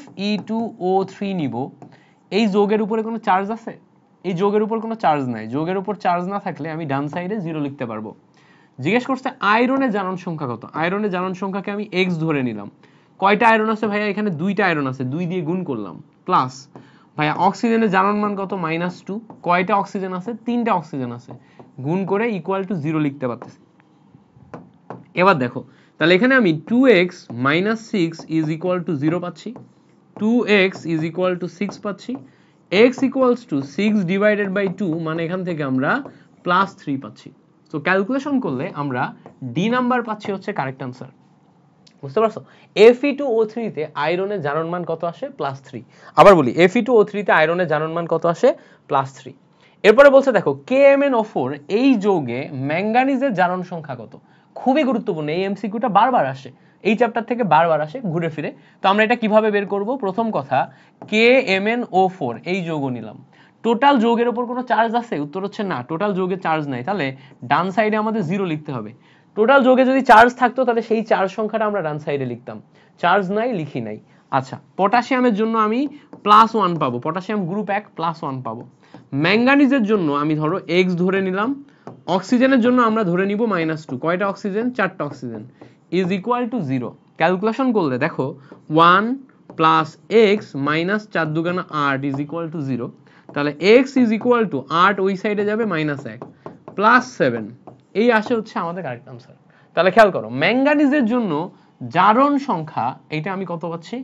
Fe2O3 নিব এই যৌগের উপরে কোনো চার্জ আছে এই যৌগের উপর কোনো চার্জ নাই যৌগের উপর চার্জ না থাকলে আমি ডান সাইডে 0 লিখতে পারবো জিজ্ঞেস করছে আয়রনের জারণ সংখ্যা কত আয়রনের জারণ সংখ্যাকে আমি x ধরে নিলাম কয়টা আয়রন আছে ভাইয়া এখানে দুইটা আয়রন আছে 2 দিয়ে গুণ করলাম প্লাস ভাইয়া অক্সিজেনের জারণ মান কত -2 কয়টা অক্সিজেন আছে তিনটা অক্সিজেন আছে গুণ করে = 0 লিখতে পারতেছি এবার দেখো তাহলে এখানে আমি 2x - 6 = 0 পাচ্ছি 2x = 6 পাচ্ছি x = 6/2 মানে এখান থেকে আমরা +3 পাচ্ছি সো ক্যালকুলেশন করলে আমরা ডি নাম্বার পাচ্ছি হচ্ছে কারেক্ট आंसर বুঝতে পারছো Fe2O3 তে আয়রনের জারণ মান কত আসে +3 আবার বলি Fe2O3 তে আয়রনের জারণ মান কত আসে +3 এরপরে বলছে দেখো KMnO4 এই যৌগে ম্যাঙ্গানিজের জারণ সংখ্যা কত খুবই গুরুত্বপূর্ণ এই এমসিকিউটা বারবার আসে এই চ্যাপ্টার থেকে বারবার আসে ঘুরে ফিরে তো আমরা এটা কিভাবে বের করব প্রথম কথা KMnO4 এই যৌগ নিলাম টোটাল যৌগের উপর কোনো চার্জ আছে উত্তর হচ্ছে না টোটাল যৌগে চার্জ নাই তাহলে ডান সাইডে আমাদের 0 লিখতে হবে টোটাল যৌগে যদি চার্জ থাকতো তাহলে সেই চার্জ সংখ্যাটা আমরা ডান সাইডে লিখতাম চার্জ নাই লিখি নাই আচ্ছা পটাশিয়ামের জন্য আমি +1 পাবো পটাশিয়াম গ্রুপ 1 +1 পাবো ম্যাঙ্গানিজের জন্য আমি ধরো x ধরে নিলাম অক্সিজেনের জন্য আমরা ধরে নিব -2 কয়টা অক্সিজেন চারটা অক্সিজেন = 0 ক্যালকুলেশন করলে দেখো 1 + x - 4 দুগুণে 8 = 0 তাহলে x = 8 ওই সাইডে যাবে -1 +7 এই আসে হচ্ছে আমাদের কারেক্ট आंसर তাহলে খেয়াল করো ম্যাঙ্গানিজের জন্য জারণ সংখ্যা এটা আমি কত পাচ্ছি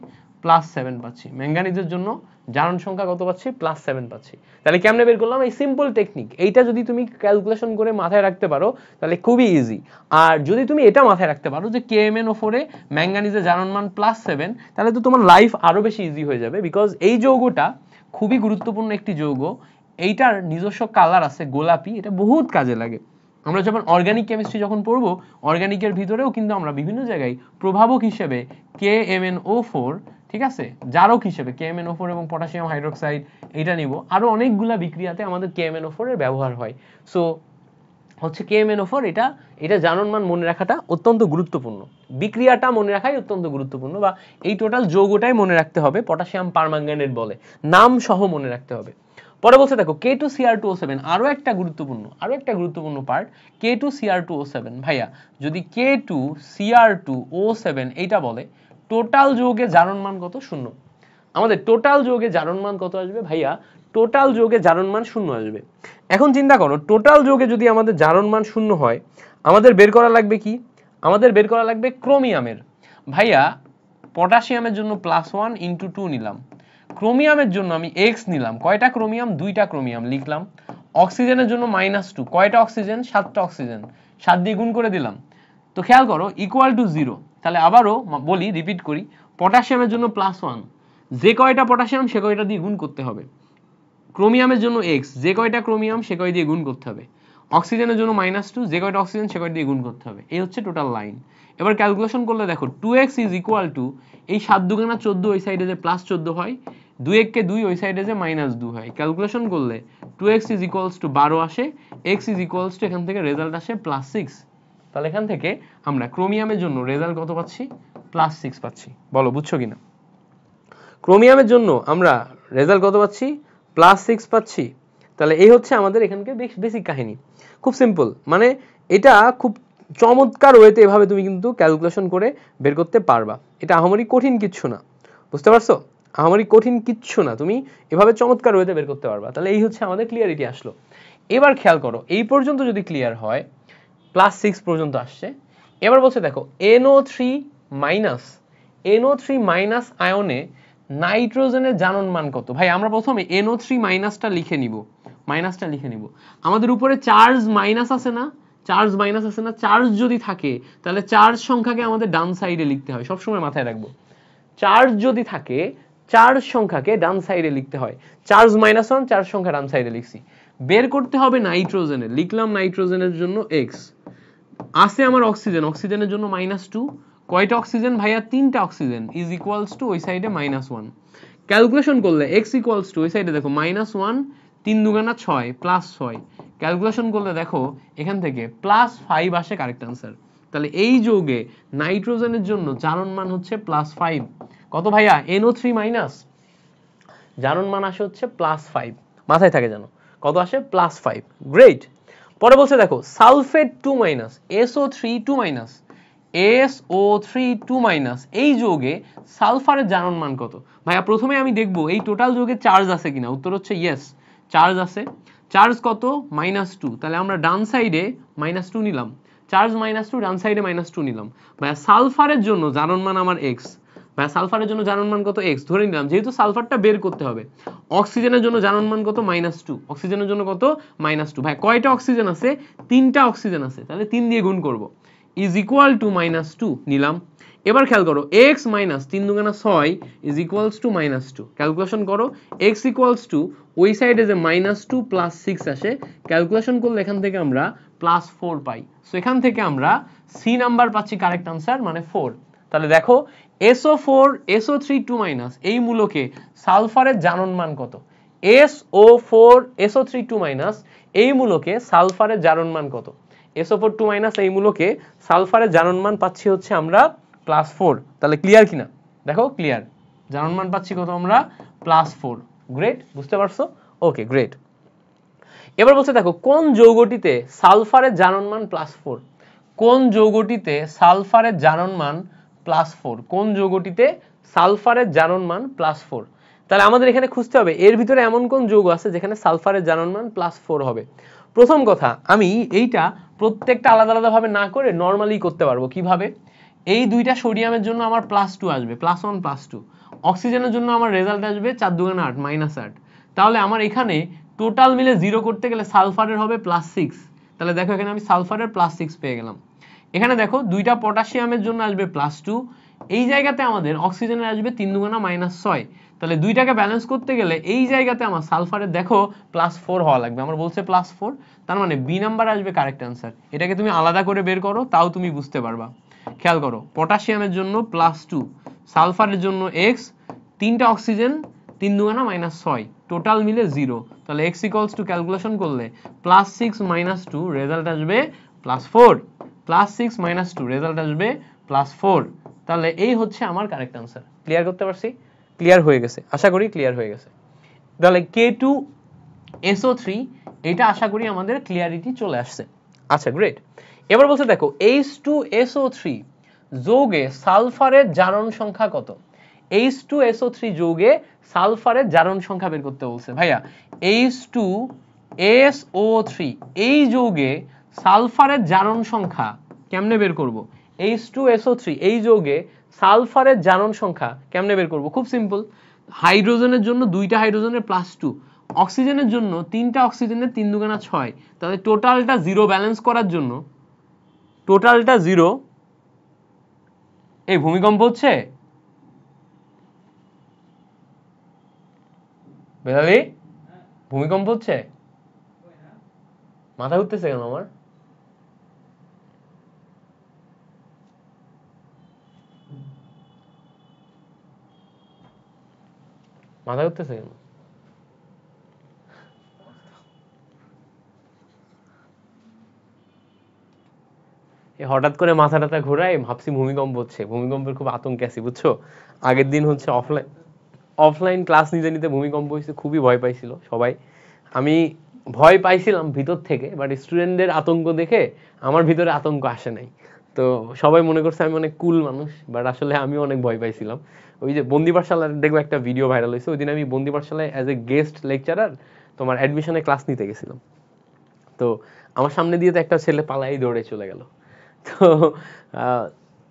+7 পাচ্ছি ম্যাঙ্গানিজের জন্য জারণ সংখ্যা কত পাচ্ছি +7 পাচ্ছি তাহলে কেমনে বের করলাম এই সিম্পল টেকনিক এইটা যদি তুমি ক্যালকুলেশন করে মাথায় রাখতে পারো তাহলে খুবই ইজি আর যদি তুমি এটা মাথায় রাখতে পারো যে KMnO4 এ ম্যাঙ্গানিজের জারণ মান +7 তাহলে তো তোমার লাইফ আরো বেশি ইজি হয়ে যাবে বিকজ এই যৌগটা খুবই গুরুত্বপূর্ণ একটি যৌগ এইটার নিজস্ব কালার আছে গোলাপি এটা বহুত কাজে লাগে আমরা যখন অর্গানিক কেমিস্ট্রি যখন পড়ব অর্গানিকের ভিতরেও কিন্তু আমরা বিভিন্ন জায়গায় প্রভাবক হিসেবে KMnO4 ঠিক আছে জারক হিসেবে KMnO4 এবং পটাশিয়াম হাইড্রোক্সাইড এটা নিব আরো অনেকগুলা বিক্রিয়াতে আমাদের KMnO4 এর ব্যবহার হয় সো হচ্ছে KMnO4 এটা জারণ মান মনে রাখাটা অত্যন্ত গুরুত্বপূর্ণ বিক্রিয়াটা মনে রাখাই অত্যন্ত গুরুত্বপূর্ণ বা এই টোটাল যৌগটাই মনে রাখতে হবে পটাশিয়াম পারম্যাঙ্গানেট বলে নাম সহ মনে রাখতে হবে পরে বলছে দেখো K2Cr2O7 আরো একটা গুরুত্বপূর্ণ পার্ট K2Cr2O7 ভাইয়া যদি K2Cr2O7 এইটা বলে টোটাল যৌগে জারণ মান কত 0 আমাদের টোটাল যৌগে জারণ মান কত আসবে ভাইয়া টোটাল যৌগে জারণ মান 0 আসবে এখন চিন্তা করো টোটাল যৌগে যদি আমাদের জারণ মান 0 হয় আমাদের বের করা লাগবে কি আমাদের বের করা লাগবে ক্রোমিয়ামের ভাইয়া পটাশিয়ামের জন্য +1 × 2 নিলাম, ক্রোমিয়ামের জন্য আমি x নিলাম, কয়টা ক্রোমিয়াম? 2টা ক্রোমিয়াম লিখলাম। অক্সিজেনের জন্য -2, কয়টা অক্সিজেন? 7টা অক্সিজেন, 7 দিয়ে গুণ করে দিলাম। তো খেয়াল করো ইকুয়াল টু 0। তাহলে আবারও বলি, রিপিট করি, পটাশিয়ামের জন্য +1, যে কয়টা পটাশিয়াম সে কয়টা দিয়ে গুণ করতে হবে। ক্রোমিয়ামের জন্য x, যে কয়টা ক্রোমিয়াম সে কয় দিয়ে গুণ করতে হবে। অক্সিজেনের জন্য -2, যে কয়টা অক্সিজেন সে কয়টা দিয়ে গুণ করতে হবে। এই হচ্ছে টোটাল লাইন। এবার ক্যালকুলেশন করলে দেখো 2x ইজ ইকুয়াল টু, এই 7 দুগুণা 14, ওই সাইডে যে +14 হয়, 2 কে 2, ওই সাইডে যে -2 হয়। ক্যালকুলেশন করলে 2x ইজ ইকুয়ালস টু 12 আসে, x ইজ ইকুয়ালস টু, এখান থেকে রেজাল্ট আসে +6। তাহলে এখান থেকে আমরা ক্রোমিয়ামের জন্য রেজাল্ট কত পাচ্ছি? +6 পাচ্ছি। বলো বুঝছো কিনা? ক্রোমিয়ামের জন্য আমরা রেজাল্ট কত পাচ্ছি? +6 পাচ্ছি। তাহলে এই হচ্ছে আমাদের এখানকার বেসিক কাহিনী। খুব সিম্পল, মানে এটা খুব চমৎকার ওয়েতে এভাবে তুমি কিন্তু ক্যালকুলেশন করে বের করতে পারবা। এটা আহামরি কঠিন কিচ্ছু না, বুঝতে পারছো? আহামরি কঠিন কিচ্ছু না, তুমি এভাবে চমৎকার ওয়েতে বের করতে পারবা। তাহলে এই হচ্ছে আমাদের ক্লিয়ারিটি আসলো। এবার খেয়াল করো, এই পর্যন্ত যদি ক্লিয়ার হয়, +6 পর্যন্ত আসছে। এবার বলছে দেখো NO3- আয়নে নাইট্রোজেনের জারণ মান কত? ভাই আমরা প্রথমে NO3- লিখে নিব, মাইনাসটা লিখে নিব। আমাদের উপরে চার্জ মাইনাস আছে না, চার্জ মাইনাস আছে না? চার্জ যদি থাকে তাহলে চার্জ সংখ্যাকে আমাদের ডান সাইডে লিখতে হয়, সবসময় মাথায় রাখবো। চার্জ যদি থাকে, চার্জ সংখ্যাকে ডান সাইডে লিখতে হয়। চার্জ -1, চার্জ সংখ্যা ডান সাইডে লিখছি। বের করতে হবে নাইট্রোজেনের, লিখলাম নাইট্রোজেনের জন্য x। আছে আমার অক্সিজেন, অক্সিজেনের জন্য -2, কয়টা অক্সিজেন ভাইয়া? 3টা অক্সিজেন, ইজ ইকুয়ালস টু, ওই সাইডে -1। ক্যালকুলেশন করলে x ইকুয়ালস টু, ওই সাইডে দেখো -1, 3 দুগুণা 6, +6। ক্যালকুলেশন করলে দেখো এখান থেকে +5 আসে কারেক্ট আনসার। তাহলে এই যৌগে নাইট্রোজেনের জন্য জারণ মান হচ্ছে +5। কত ভাইয়া? NO3- জারণ মান আসে হচ্ছে +5, মাথায় থাকে জানো, কত আসে? +5। গ্রেট। পরে বলছে দেখো সালফেট 2-, SO3 2-, SO3 2-, এই যৌগে সালফারের জারণ মান কত? ভাইয়া প্রথমে আমি দেখবো এই টোটাল যৌগে চার্জ আছে কিনা। উত্তর হচ্ছে ইয়েস, চার্জ আছে। চার্জ কত? -2। তাহলে আমরা ডান সাইডে -2 নিলাম, চার্জ -2, ডান সাইডে -2 নিলাম। ভাইয়া সালফারের জন্য জারণ মান আমার x, ভাইয়া সালফারের জন্য জারণ মান কত? x ধরে নিলাম, যেহেতু সালফারটা বের করতে হবে। অক্সিজেনের জন্য জারণ মান কত? -2, অক্সিজেনের জন্য কত? -2। ভাই কয়টা অক্সিজেন আছে? 3টা অক্সিজেন আছে, তাহলে 3 দিয়ে গুণ করব, ইজ ইকুয়াল টু -2 নিলাম। এবার খেয়াল করো x - 3 দুগুণা 6 ইজ ইকুয়ালস টু -2। ক্যালকুলেশন করো x ইকুয়ালস টু, ওই সাইডে যে -2 + 6 আসে, ক্যালকুলেশন করলে এখান থেকে আমরা +4 পাই। সো এখান থেকে আমরা সি নাম্বার পাচ্ছি কারেক্ট আনসার, মানে 4। তাহলে দেখো SO4 SO3 2- এই মূলকে সালফারের জারণ মান কত? SO4 SO3 2- এই মূলকে সালফারের জারণ মান কত? SO4 2- এই মূলকে সালফারের জারণ মান পাচ্ছি হচ্ছে আমরা +4। তাহলে ক্লিয়ার কিনা? দেখো ক্লিয়ার, জারণ মান পাচ্ছি কত আমরা? +4। গ্রেট, বুঝতে পারছো? Okay great. এবার বলছে দেখো কোন যৌগটিতে সালফারের জারণ মান +4? কোন যৌগটিতে সালফারের জারণ মান +4? কোন যৌগটিতে সালফারের জারণ মান +4? তাহলে আমাদের এখানে খুঁজতে হবে এর ভিতরে এমন কোন যৌগ আছে যেখানে সালফারের জারণ মান +4 হবে। প্রথম কথা, আমি এইটা প্রত্যেকটা আলাদা আলাদা ভাবে না করে নরমালি করতে পারবো। কিভাবে? এই দুইটা সোডিয়ামের জন্য আমার +2 আসবে, +1 +2। অক্সিজেনের জন্য আমার রেজাল্ট আসবে 4 দুগুণা 8, -8। তাহলে আমার এখানে টোটাল মিলে 0 করতে গেলে সালফারের হবে +6। তাহলে দেখো এখানে আমি সালফারের +6 পেয়ে গেলাম। এখানে দেখো দুইটা পটাশিয়ামের জন্য আসবে +2, এই জায়গাতে আমাদের অক্সিজেনের আসবে 3 দুগুণা -6। তাহলে দুইটাকে ব্যালেন্স করতে গেলে এই জায়গাতে আমার সালফারের দেখো +4 হওয়া লাগবে। আমার বলছে +4, তার মানে বি নাম্বার আসবে কারেক্ট আনসার। এটাকে তুমি আলাদা করে বের করো, তাও তুমি বুঝতে পারবা। খেয়াল করো পটাশিয়ামের জন্য +2, সালফারের জন্য x, 3টা অক্সিজেন, 3 দুগুণা -6, টোটাল মিলে 0। তাহলে x ইকুয়ালস টু ক্যালকুলেশন করলে +6 - 2 রেজাল্ট আসবে +4, +6 - 2 রেজাল্ট আসবে +4। তাহলে এই হচ্ছে আমার কারেক্ট আনসার। ক্লিয়ার করতে পারছি? ক্লিয়ার হয়ে গেছে, আশা করি ক্লিয়ার হয়ে গেছে। তাহলে K2SO3, এটা আশা করি আমাদের ক্লিয়ারিটি চলে আসছে। আচ্ছা গ্রেট। এবার বলছে দেখো H2SO3 যৌগে সালফারের জারণ সংখ্যা কত? H2SO3 যৌগে সালফারের জারণ সংখ্যা বের করতে বলছে। ভাইয়া H2SO3 এই যৌগে সালফারের জারণ সংখ্যা কেমনে বের করব? H2SO3 এই যৌগে সালফারের জারণ সংখ্যা কেমনে বের করব? খুব সিম্পল, হাইড্রোজেনের জন্য 2টা হাইড্রোজেনের +2, অক্সিজেনের জন্য 3টা অক্সিজেনের 3 দুগুণা 6, তাহলে টোটালটা 0 ব্যালেন্স করার জন্য, টোটালটা 0, এই ভূমিকম্প হচ্ছে বেলালি, ভূমিকম্প হচ্ছে, মাথা ঘুরতেছে কেন আমার? মাথা ঘুরতেছে কেন? হঠাৎ করে মাথা টাথা ঘোরায়, ভাবছি ভূমিকম্প হচ্ছে, ভূমিকম্পের খুব আতঙ্কে আছি বুঝছো। আগের দিন হচ্ছে অফলাইন ক্লাস নিতে নিতে ভূমিকম্প হয়েছে, খুবই ভয় পাইছিল সবাই। আমি ভয় পাইছিলাম ভিতর থেকে, বাট স্টুডেন্টদের আতঙ্ক দেখে আমার ভিতরে আতঙ্ক আসে নাই। তো সবাই মনে করছে আমি অনেক কুল মানুষ, বাট আসলে আমি অনেক ভয় পাইছিলাম। ওই যে বন্দি পাঠশালার দেখবো একটা ভিডিও ভাইরাল হয়েছে, ওই দিন আমি বন্দি পাঠশালায় অ্যাজ এ গেস্ট লেকচারার তোমার অ্যাডমিশনে ক্লাস নিতে গেছিলাম। তো আমার সামনে দিয়ে তো একটা ছেলে পালাই দৌড়ে চলে গেল। তো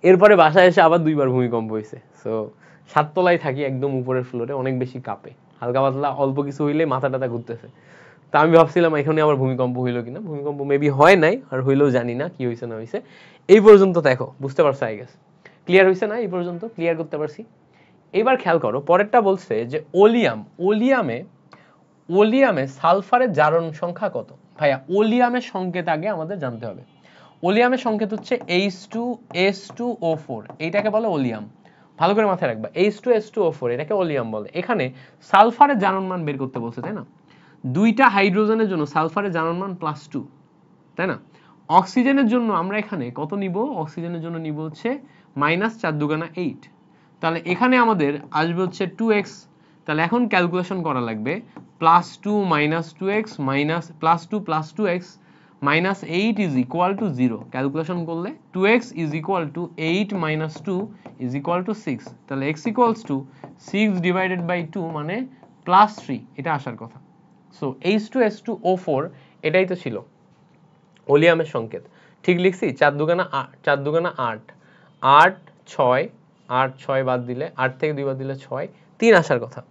এরপরে বাসায় এসে আবার 2বার ভূমিকম্প হয়েছে। সো 7 তলায় থাকি, একদম উপরের ফ্লোরে, অনেক বেশি কাঁপে, হালকা পাতলা অল্প কিছু হইলে মাথা টাথা ঘুরতেছে। তা আমি ভাবছিলাম এখানে আবার ভূমিকম্প হইলো কিনা, ভূমিকম্প মেবি হয় নাই, আর হইলেও জানি না কি হয়েছে না হয়েছে। এই পর্যন্ত দেখো বুঝতে পারছো, আই গেস ক্লিয়ার হয়েছে না? এই পর্যন্ত ক্লিয়ার করতে পারছি। এবার খেয়াল করো, পরেরটা বলছে যে ওলিয়ামে সালফারের জারণ সংখ্যা কত? ভাইয়া ওলিয়ামের সংকেত আগে আমাদের জানতে হবে। ওলিয়ামের সংকেত হচ্ছে H2S2O4, এইটাকে বলে ওলিয়াম। ভালো করে মাথায় রাখবা, H2S2O4 এটাকে ওলিয়াম বলে। এখানে সালফারের জারণ মান বের করতে বলছে, তাই না? 2টা হাইড্রোজেনের জন্য সালফারের জারণ মান +2, তাই না? অক্সিজেনের জন্য আমরা এখানে কত নিব? অক্সিজেনের জন্য নিব হচ্ছে -4 দুগুণা 8, তাহলে এখানে আমাদের আসবে হচ্ছে 2x। তাহলে এখন ক্যালকুলেশন করা লাগবে, +2 - 2x +2 + 2x -8 = 0। ক্যালকুলেশন করলে 2x = 8 - 2 = 6, তাহলে x = 6 / 2 মানে +3, এটা আসার কথা। সো H2S2O4 এটাই তো ছিল ওলিয়ামের সংকেত। ঠিক লিখছি? 4 দুগুণা 8, 8 6, 8 6 বাদ দিলে, 8 থেকে 2 বাদ দিলে 6, 3 আসার কথা।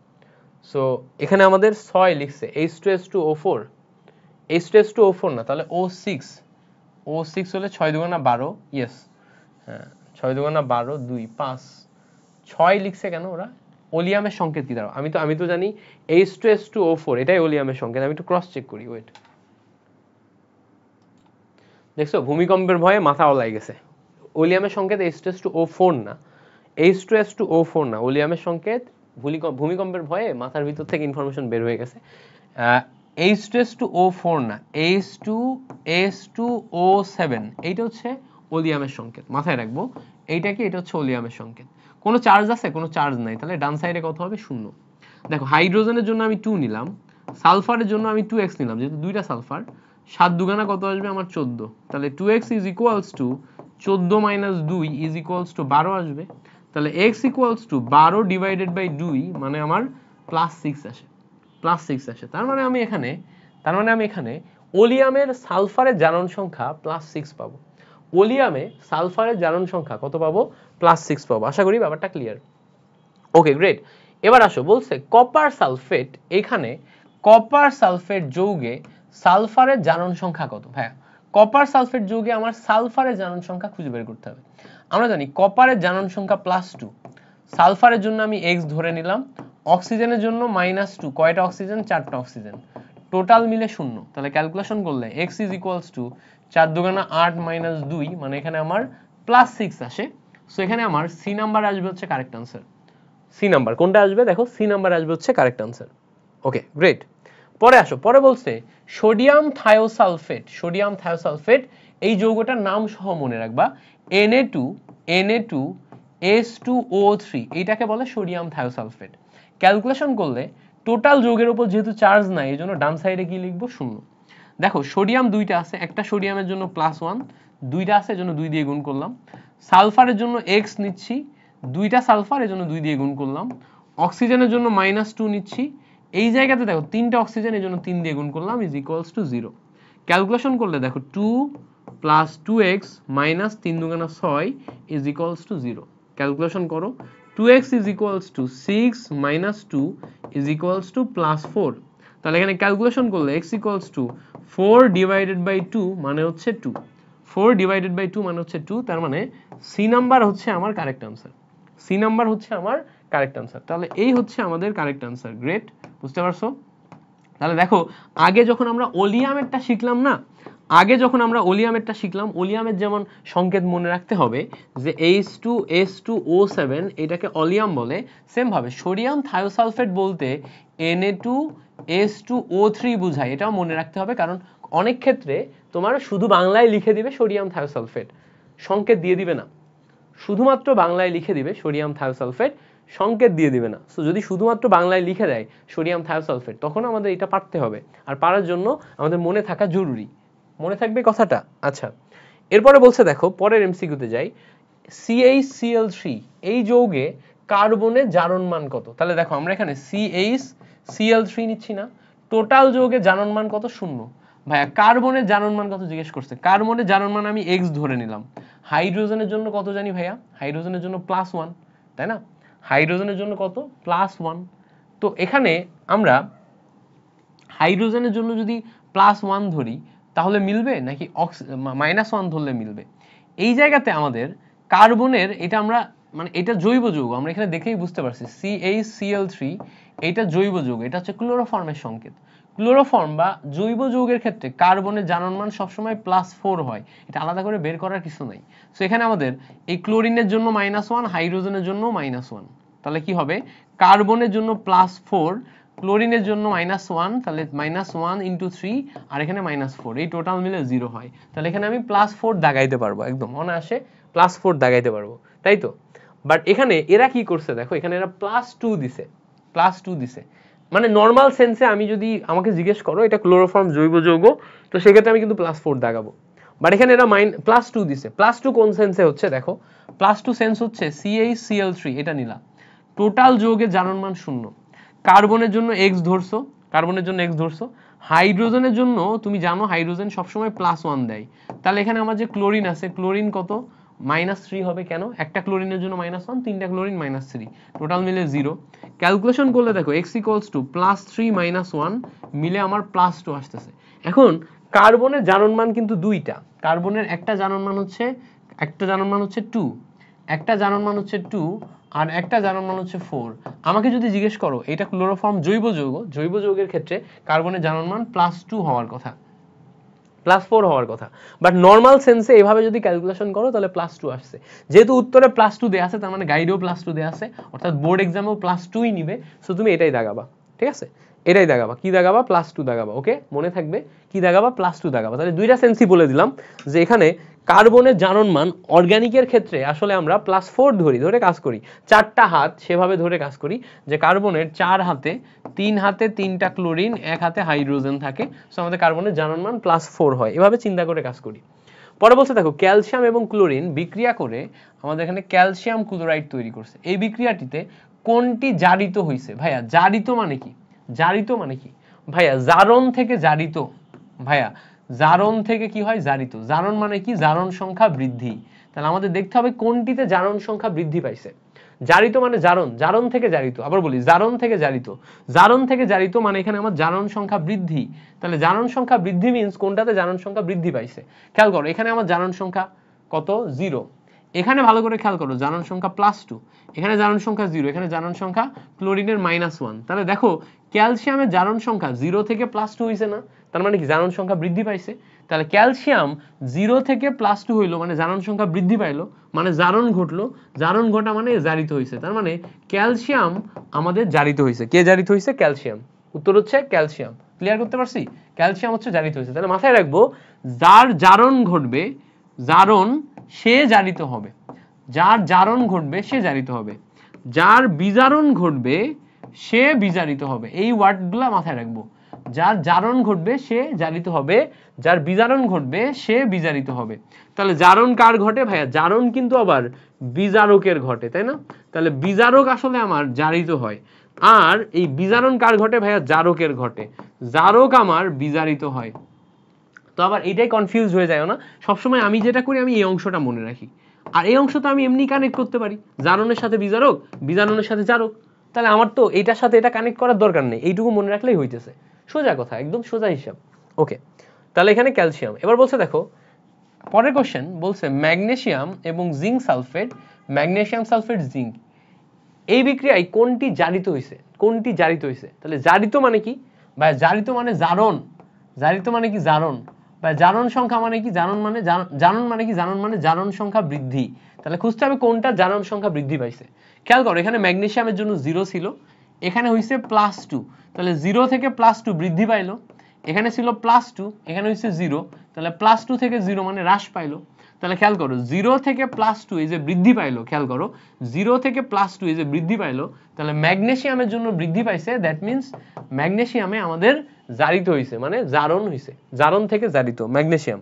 সো এখানে আমাদের 6 লিখছে, H2S2O4, H2S2O4 না, তাহলে O6, O6 হলে 6 দুগুণা 12, ইয়েস, হ্যাঁ 6 দুগুণা 12, 2 5, 6 লিখছে কেন ওরা? ওলিয়ামের সংকেত কি দাঁড়াও? আমি তো জানি H2S2O4 এটাই ওলিয়ামের সংকেত। আমি একটু ক্রস চেক করি, ওয়েট। দেখছো ভূমিকম্পের ভয়ে মাথা ওলাই গেছে। ওলিয়ামের সংকেত H2S2O4 না, H2S2O4 না, ওলিয়ামের সংকেত। ভূমিকম্পের ভয়ে মাথার ভিতর থেকে ইনফরমেশন বের হয়ে গেছে। H2S2O4 না, H2S2O7, এইটা হচ্ছে ওলিয়ামের সংকেত, মাথায় রাখবো। এইটা কি? এটা হচ্ছে ওলিয়ামের সংকেত। কোনো চার্জ আছে? কোনো চার্জ নাই, তাহলে ডান সাইডে কত হবে? 0। দেখো হাইড্রোজেনের জন্য আমি 2 নিলাম, সালফারের জন্য আমি 2x নিলাম, যেহেতু 2টা সালফার। 7 দুগুণা কত আসবে আমার? 14, তাহলে 2x = 14 - 2 = 12 আসবে। তাহলে x = 12 / 2 মানে আমার +6 আসে, +6 আসে। তার মানে আমি এখানে ওলিয়ামের সালফারের জারণ সংখ্যা +6 পাবো। ওলিয়ামে সালফারের জারণ সংখ্যা কত পাবো? +6 পাবো। আশা করি ব্যাপারটা ক্লিয়ার। Okay great. এবার আসো, বলছে কপার সালফেট, এখানে কপার সালফেট যৌগে সালফারের জারণ সংখ্যা কত? ভাইয়া কপার সালফেট যৌগে আমার সালফারের জারণ সংখ্যা খুঁজে বের করতে হবে। আমরা জানি কপারের জারণ সংখ্যা +2, সালফারের জন্য আমি x ধরে নিলাম, অক্সিজেনের জন্য -2, কয়টা অক্সিজেন? 4টা অক্সিজেন, টোটাল মিলে 0। তাহলে ক্যালকুলেশন করলে x = 4 দুগুণা 8 - 2 মানে এখানে আমার +6 আসে। সো এখানে আমার সি নাম্বার আসবে হচ্ছে কারেক্ট আনসার। সি নাম্বার কোনটা আসবে? দেখো সি নাম্বার আসবে হচ্ছে কারেক্ট আনসার। Okay great. পরে আসো, পরে বলছে সোডিয়াম থায়োসালফেট, এই যৌগটার নাম সহ মনে রাখবা, Na2H2O3, এইটাকে বলে সোডিয়াম থায়োসালফেট। ক্যালকুলেশন করলে টোটাল যৌগের উপর যেহেতু চার্জ নাই, এজন্য ডান সাইডে কি লিখবো? 0। দেখো সোডিয়াম 2টা আছে, একটা সোডিয়ামের জন্য +1, 2টা আছে এজন্য 2 দিয়ে গুণ করলাম। সালফারের জন্য x নিচ্ছি, 2টা সালফার এজন্য 2 দিয়ে গুণ করলাম। অক্সিজেনের জন্য -2 নিচ্ছি, এই জায়গাতে দেখো 3টা অক্সিজেন, এজন্য 3 দিয়ে গুণ করলাম, = 0। ক্যালকুলেশন করলে দেখো 2 + 2x - 3 দুগুণা 6 = 0। ক্যালকুলেশন করো 2x is equals to 6 minus 2 is equals to plus 4। তাহলে এখানে ক্যালকুলেশন করলে x equals to 4 divided by 2 মানে হচ্ছে 2, 4 ডিভাইডেড বাই 2 মানে হচ্ছে 2, তার মানে সি নাম্বার হচ্ছে আমার কারেক্ট আনসার, সি নাম্বার হচ্ছে আমার কারেক্ট আনসার। তাহলে এই হচ্ছে আমাদের কারেক্ট আনসার। গ্রেট, বুঝতে পারছো? তাহলে দেখো আগে যখন আমরা ওলিয়ামেরটা শিখলাম না, আগে যখন আমরা ওলিয়ামেরটা শিখলাম, ওলিয়ামের যেমন সংকেত মনে রাখতে হবে যে H2S2O7 এটাকে অলিয়াম বলে, সেম ভাবে সোডিয়াম থায়োসালফেট বলতে Na2S2O3 বোঝায়, এটাও মনে রাখতে হবে, কারণ অনেক ক্ষেত্রে তোমার শুধু বাংলায় লিখে দিবে সোডিয়াম থায়োসালফেট, সংকেত দিয়ে দিবে না, শুধুমাত্র বাংলায় লিখে দিবে সোডিয়াম থায়োসালফেট, সংকেত দিয়ে দিবে না। সো যদি শুধুমাত্র বাংলায় লিখে দেয় সোডিয়াম থায়োসালফেট, তখন আমাদের এটা পারতে হবে, আর পারার জন্য আমাদের মনে থাকা জরুরি। মনে থাকবে কথাটা? আচ্ছা, এরপরে বলছে দেখো পরের এমসিকিউতে যাই, CH-Cl3 এই যৌগে কার্বনের জারণ মান কত? তাহলে দেখো আমরা এখানে CH-Cl3 নিচ্ছি না, টোটাল যৌগে জারণ মান কত? 0। ভাইয়া কার্বনের জারণ মান কত জিজ্ঞেস করছে, কার্বনের জারণ মান আমি x ধরে নিলাম। হাইড্রোজেনের জন্য কত জানি ভাইয়া? হাইড্রোজেনের জন্য +1, তাই না? হাইড্রোজেনের জন্য কত? +1। তো এখানে আমরা হাইড্রোজেনের জন্য যদি +1 ধরি তাহলে মিলবে নাকি -1 ধরলে মিলবে? এই জায়গাতে আমাদের কার্বনের, এটা আমরা মানে এটা জৈব যৌগ, আমরা এখানে দেখেই বুঝতে পারছি CH-Cl3 এটা জৈব যৌগ, এটা হচ্ছে ক্লোরোফর্মের সংকেত। ক্লোরোফর্ম বা জৈব যৌগের ক্ষেত্রে কার্বনের জারণ মান সবসময় +4 হয়, এটা আলাদা করে বের করার কিছু নাই। সো এখানে আমাদের এই ক্লোরিনের জন্য -1, হাইড্রোজেনের জন্য -1, তাহলে কি হবে? কার্বনের জন্য +4, ক্লোরিনের জন্য -1, তাহলে -1 × 3 আর এখানে -4, এই টোটাল মিলে 0 হয়। তাহলে এখানে আমি +4 দাগাইতে পারবো, একদম অনায়াসে +4 দাগাইতে পারবো, তাই তো? বাট এখানে এরা কি করছে দেখো, এখানে এরা +2 দিছে, +2 দিছে, মানে নর্মাল সেন্সে আমি যদি আমাকে জিজ্ঞেস করো এটা ক্লোরোফর্ম জৈব যৌগ, তো সেক্ষেত্রে আমি কিন্তু +4 দাগাবো। বাট এখানে এরা +2 দিছে। +2 কোন সেন্সে হচ্ছে দেখো, +2 সেন্স হচ্ছে CH-Cl3 এটা নিলাম, টোটাল যৌগের জারণ মান 0। কার্বনের জন্য x ধরছো, কার্বনের জন্য x ধরছো, হাইড্রোজেনের জন্য তুমি জানো হাইড্রোজেন সবসময় +1 দেয়, তাহলে এখানে আমার যে ক্লোরিন আছে, ক্লোরিন কত? -3 হবে। কেন? একটা ক্লোরিনের জন্য -1, তিনটা ক্লোরিন -3, টোটাল মিলে 0। ক্যালকুলেশন করলে দেখো x = +3 - 1 মিলে আমার +2 আসতেছে। এখন কার্বনের জারণ মান কিন্তু দুইটা, কার্বনের একটা জারণ মান হচ্ছে 2, একটা জারণ মান হচ্ছে 2, আর একটা জারণ মান হচ্ছে 4। আমাকে যদি জিজ্ঞেস করো এটা ক্লোরোফর্ম জৈব যৌগ, জৈব যৌগের ক্ষেত্রে কার্বনের জারণ মান +2 হওয়ার কথা, +4 হওয়ার কথা। বাট নর্মাল সেন্সে এভাবে যদি ক্যালকুলেশন করো তাহলে +2 আসছে। যেহেতু উত্তরে +2 দেয়া আছে, তার মানে গাইডেও +2 দেয়া আছে, অর্থাৎ বোর্ড এক্সামেও +2ই নিবে। সো তুমি এটাই দাগাবা, ঠিক আছে? এটাই দাগাবা, কি দাগাবা? +2 দাগাবা। ওকে, মনে থাকবে কি দাগাবা? +2 দাগাবা। তাহলে দুইটা সেন্সই বলে দিলাম যে এখানে কার্বনের জারণ মান অর্গানিকের ক্ষেত্রে আসলে আমরা +4 ধরে কাজ করি, 4টা হাত সেভাবে ধরে কাজ করি যে কার্বনের 4 হাতে 3 হাতে 3টা ক্লোরিন, 1 হাতে হাইড্রোজেন থাকে। সো আমাদের কার্বনের জারণ মান +4 হয়, এভাবে চিন্তা করে কাজ করি। পরে বলছে দেখো ক্যালসিয়াম এবং ক্লোরিন বিক্রিয়া করে আমাদের এখানে ক্যালসিয়াম ক্লোরাইড তৈরি করছে। এই বিক্রিয়াটিতে কোনটি জারিত হয়েছে? ভাইয়া জারিত মানে কি? জারিত মানে কি ভাইয়া? জারণ থেকে জারিত। ভাইয়া জারণ থেকে কি হয়? জারিত। জারণ মানে কি? জারণ সংখ্যা বৃদ্ধি। তাহলে আমাদের দেখতে হবে কোনটিতে জারণ সংখ্যা বৃদ্ধি পাইছে। জারিত মানে জারণ, জারণ থেকে জারিত। আবার বলি জারণ থেকে জারিত, জারণ থেকে জারিত মানে এখানে আমার জারণ সংখ্যা বৃদ্ধি। তাহলে জারণ সংখ্যা বৃদ্ধি মিন্স কোনটাতে জারণ সংখ্যা বৃদ্ধি পাইছে। খেয়াল করো এখানে আমার জারণ সংখ্যা কত? 0। এখানে ভালো করে খেয়াল করো জারণ সংখ্যা +2, এখানে জারণ সংখ্যা 0, এখানে জারণ সংখ্যা ক্লোরিনের -1। তাহলে দেখো ক্যালসিয়ামের জারণ সংখ্যা 0 থেকে +2 হইছে না, তার মানে কি জারণ সংখ্যা বৃদ্ধি পাইছে। তাহলে ক্যালসিয়াম 0 থেকে +2 হইলো মানে জারণ সংখ্যা বৃদ্ধি পাইলো, মানে জারণ ঘটলো, জারণ ঘটা মানে জারিত হইছে। তার মানে ক্যালসিয়াম আমাদের জারিত হইছে। কে জারিত হইছে? ক্যালসিয়াম। উত্তর হচ্ছে ক্যালসিয়াম। ক্লিয়ার করতে পারছি? ক্যালসিয়াম হচ্ছে জারিত হইছে। তাহলে মাথায় রাখবো যার জারণ ঘটবে, জারণ সে জারিত হবে, যার জারণ ঘটবে সে জারিত হবে, যার বিজারণ ঘটবে সে বিজারিত হবে। এই ওয়ার্ডগুলো মাথায় রাখবো। যার জারণ ঘটবে সে জারিত হবে, যার বিজারণ ঘটবে সে বিজারিত হবে। তাহলে জারণ কার ঘটে? ভাইয়া জারণ কিন্তু আবার বিজারকের ঘটে, তাই না? তাহলে বিজারক আসলে আমার জারিত হয়, আর এই বিজারণ কার ঘটে? ভাইয়া জারকের ঘটে, জারক আমার বিজারিত হয়। তো আবার এটাই কনফিউজ হয়ে যায় না, সবসময় আমি যেটা করি আমি এই অংশটা মনে রাখি, আর এই অংশ তো আমি এমনি কানেক্ট করতে পারি, জারণের সাথে বিজারক, বিজারণের সাথে জারক, তাহলে আমার তো এটার সাথে এটা কানেক্ট করার দরকার নেই, এইটুকু মনে রাখলেই হইতেছে। সোজা কথা, একদম সোজা হিসাব। ওকে, তাহলে এখানে ক্যালসিয়াম। এবার বলছে দেখো পরের কোশ্চেন, বলছে ম্যাগনেসিয়াম এবং zinc sulphate, magnesium sulphate zinc, এই বিক্রিয়ায় কোনটি জারিত হয়েছে, কোনটি জারিত হয়েছে? তাহলে জারিত মানে কি বা জারিত মানে জারণ, জারিত মানে কি জারণ, বা জারণ সংখ্যা মানে কি, জারণ মানে জারণ মানে কি, জারণ মানে জারণ সংখ্যা বৃদ্ধি। তাহলে খুঁজতে হবে কোনটা জারণ সংখ্যা বৃদ্ধি পাইছে। খেয়াল করো এখানে ম্যাগনেসিয়ামের জন্য 0 ছিল, এখানে হইছে +2, তাহলে 0 থেকে +2 বৃদ্ধি পাইলো, এখানে ছিল +2, এখানে হইছে 0, তাহলে +2 থেকে 0 মানে হ্রাস পাইলো। তাহলে খেয়াল করো 0 থেকে +2 এই যে বৃদ্ধি পাইলো, খেয়াল করো 0 থেকে +2 এই যে বৃদ্ধি পাইলো, তাহলে ম্যাগনেসিয়ামের জন্য বৃদ্ধি পাইছে, দ্যাট মিন্স ম্যাগনেসিয়ামে আমাদের জারিত হইছে, মানে জারণ হইছে, জারণ থেকে জারিত ম্যাগনেসিয়াম।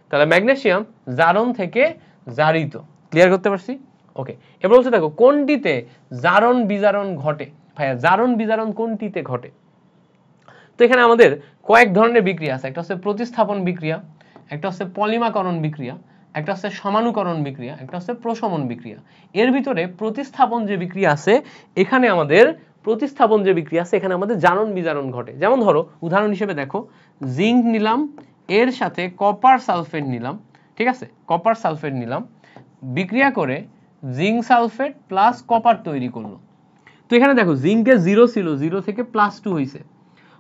তাহলে ম্যাগনেসিয়াম জারণ থেকে জারিত, ক্লিয়ার করতে পারছি? ওকে, এবার বলছে দেখো কোনটিতে জারণ বিজারণ ঘটে। ভাইয়া জারণ বিজারণ কোনটিতে ঘটে? তো এখানে আমাদের কয়েক ধরনের বিক্রিয়া আছে, একটা হচ্ছে প্রতিস্থাপন বিক্রিয়া, একটা হচ্ছে পলিমাকরণ বিক্রিয়া, একটা হচ্ছে সমানুকরণ বিক্রিয়া, একটা হচ্ছে প্রশমন বিক্রিয়া। এর ভিতরে প্রতিস্থাপন যে বিক্রিয়া আছে, এখানে আমাদের প্রতিস্থাপন যে বিক্রিয়া আছে এখানে আমাদের জারণ বিজারণ ঘটে। যেমন ধরো উদাহরণ হিসেবে দেখো জিঙ্ক নিলাম, এর সাথে কপার সালফেট নিলাম, ঠিক আছে, কপার সালফেট নিলাম, বিক্রিয়া করে জিঙ্ক সালফেট প্লাস কপার তৈরি করলো। তো এখানে দেখো জিঙ্কের 0 ছিল, 0 থেকে +2 হয়েছে,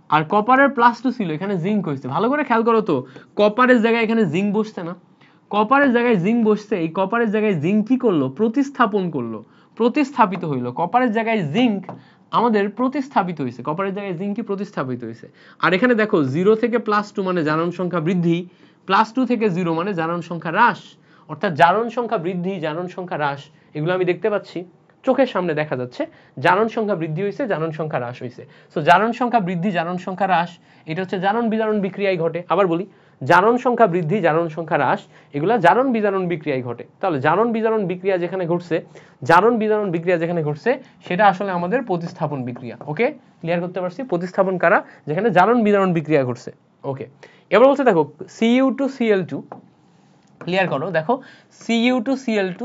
আর কপারের +2 ছিল, এখানে জিঙ্ক হয়েছে। ভালো করে খেয়াল করো তো, কপারের জায়গায় এখানে জিঙ্ক বসছে না, কপারের জায়গায় জিঙ্ক বসছে, এই কপারের জায়গায় জিঙ্ক কি করলো, প্রতিস্থাপন করলো, প্রতিস্থাপিত হইলো। কপারের জায়গায় জিঙ্ক আমাদের প্রতিস্থাপিত হয়েছে, কপারের জায়গায় জিঙ্ক কি প্রতিস্থাপিত হয়েছে। আর এখানে দেখো 0 থেকে +2 মানে জারণ সংখ্যা বৃদ্ধি, +2 থেকে 0 মানে জারণ সংখ্যা হ্রাস, অর্থাৎ জারণ সংখ্যা বৃদ্ধি, জারণ সংখ্যা হ্রাস, এগুলো আমি দেখতে পাচ্ছি, চোখের সামনে দেখা যাচ্ছে। জারণ সংখ্যা বৃদ্ধি হয়েছে, জারণ সংখ্যা হ্রাস হয়েছে। সো জারণ সংখ্যা বৃদ্ধি, জারণ সংখ্যা হ্রাস, এটা হচ্ছে জারণ বিজারণ বিক্রিয়ায় ঘটে। আবার বলি, জারণ সংখ্যা বৃদ্ধি, জারণ সংখ্যা হ্রাস, এগুলা জারণ বিজারণ বিক্রিয়ায় ঘটে। তাহলে জারণ বিজারণ বিক্রিয়া যেখানে ঘটছে, জারণ বিজারণ বিক্রিয়া যেখানে ঘটছে, সেটা আসলে আমাদের প্রতিস্থাপন বিক্রিয়া। ওকে, ক্লিয়ার করতে পারছি? প্রতিস্থাপন কারা? যেখানে জারণ বিজারণ বিক্রিয়া ঘটছে। ওকে, এবার বলছে দেখো Cu2Cl2, ক্লিয়ার করো, দেখো Cu2Cl2,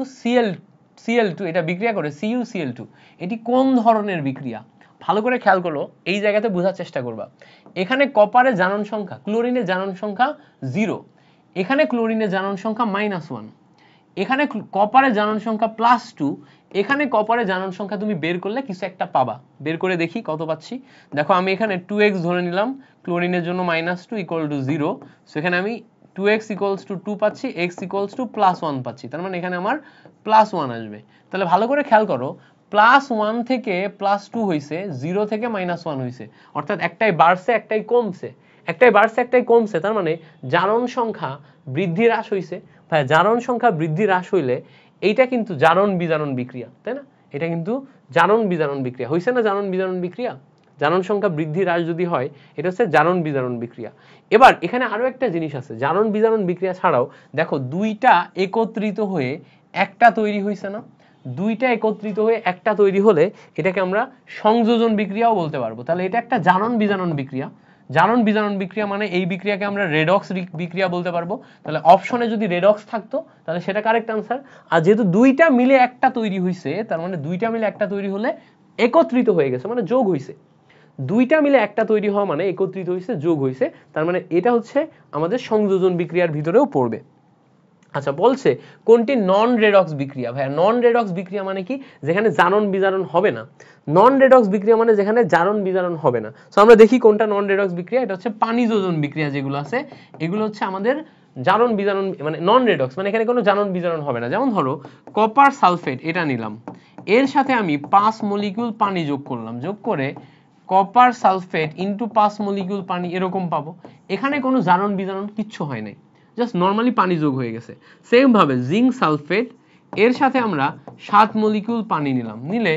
Cl2 এটা বিক্রিয়া করে CuCl2, এটি কোন ধরনের বিক্রিয়া? ভালো করে খেয়াল করো, এই জায়গাতে বোঝার চেষ্টা করবা। এখানে কপারের জারণ সংখ্যা, ক্লোরিনের জারণ সংখ্যা 0, এখানে ক্লোরিনের জারণ সংখ্যা -1, এখানে কপারের জারণ সংখ্যা +2, এখানে কপারের জারণ সংখ্যা তুমি বের করলে কিছু একটা পাবা। বের করে দেখি কত পাচ্ছি। দেখো আমি এখানে 2x ধরে নিলাম, ক্লোরিনের জন্য -2 = 0, সেখানে আমি 2x = 2 পাচ্ছি, x = +1 পাচ্ছি, তার মানে এখানে আমার +1 আসবে। তাহলে ভালো করে খেয়াল করো, +1 থেকে +2 হয়েছে, 0 থেকে -1 হয়েছে, অর্থাৎ একটাই বাড়ছে একটাই কমছে, একটাই বাড়ছে একটাই কমছে, তার মানে জারণ সংখ্যা বৃদ্ধি হ্রাস হয়েছে। ভাই জারণ সংখ্যা বৃদ্ধি হ্রাস হইলে এইটা কিন্তু জারণ বিজারণ বিক্রিয়া, তাই না? এটা কিন্তু জারণ বিজারণ বিক্রিয়া হইছে না, জারণ বিজারণ বিক্রিয়া। জারণ সংখ্যা বৃদ্ধি হ্রাস যদি হয়, এটা হচ্ছে জারণ বিজারণ বিক্রিয়া। এবার এখানে আরো একটা জিনিস আছে, জারণ বিজারণ বিক্রিয়া ছাড়াও দেখো দুইটা একত্রিত হয়ে একটা তৈরি হইছে না, দুইটা একত্রিত হয়ে একটা তৈরি হলে এটাকে আমরা সংযোজন বিক্রিয়াও বলতে পারবো। তাহলে এটা একটা জারণ বিজারণ বিক্রিয়া। জারণ বিজারণ বিক্রিয়া মানে এই বিক্রিয়াকে আমরা রেডক্স বিক্রিয়া বলতে পারবো। তাহলে অপশনে যদি রেডক্স থাকতো তাহলে সেটা কারেক্ট আনসার। আর যেহেতু দুইটা মিলে একটা তৈরি হয়েছে, তার মানে দুইটা মিলে একটা তৈরি হলে একত্রিত হয়ে গেছে, মানে যোগ হয়েছে। দুইটা মিলে একটা তৈরি হওয়া মানে একত্রিত হয়েছে, যোগ হয়েছে, তার মানে এটা হচ্ছে আমাদের সংযোজন বিক্রিয়ার ভিতরেও পড়বে। আচ্ছা, বলছে কোনটি নন রেডক্স বিক্রিয়া। ভাইয়া নন রেডক্স বিক্রিয়া মানে কি? যেখানে জারণ বিজারণ হবে না। নন রেডক্স বিক্রিয়া মানে যেখানে জারণ বিজারণ হবে না। সো আমরা দেখি কোনটা নন রেডক্স বিক্রিয়া। এটা হচ্ছে পানি যোজন বিক্রিয়া যেগুলো আছে, এগুলো হচ্ছে আমাদের জারণ বিজারণ, মানে নন রেডক্স, মানে এখানে কোনো জারণ বিজারণ হবে না। যেমন ধরো কপার সালফেট এটা নিলাম, এর সাথে আমি 5 মলিকিউল পানি যোগ করলাম, যোগ করে কপার সালফেট ইনটু 5 মলিকিউল পানি এরকম পাবো। এখানে কোনো জারণ বিজারণ কিচ্ছু হয় নাই, জাস্ট নরমালি পানি যোগ হয়ে গেছে। সেম ভাবে জিঙ্ক সালফেট, এর সাথে আমরা 7 মলিকিউল পানি নিলাম, নিলে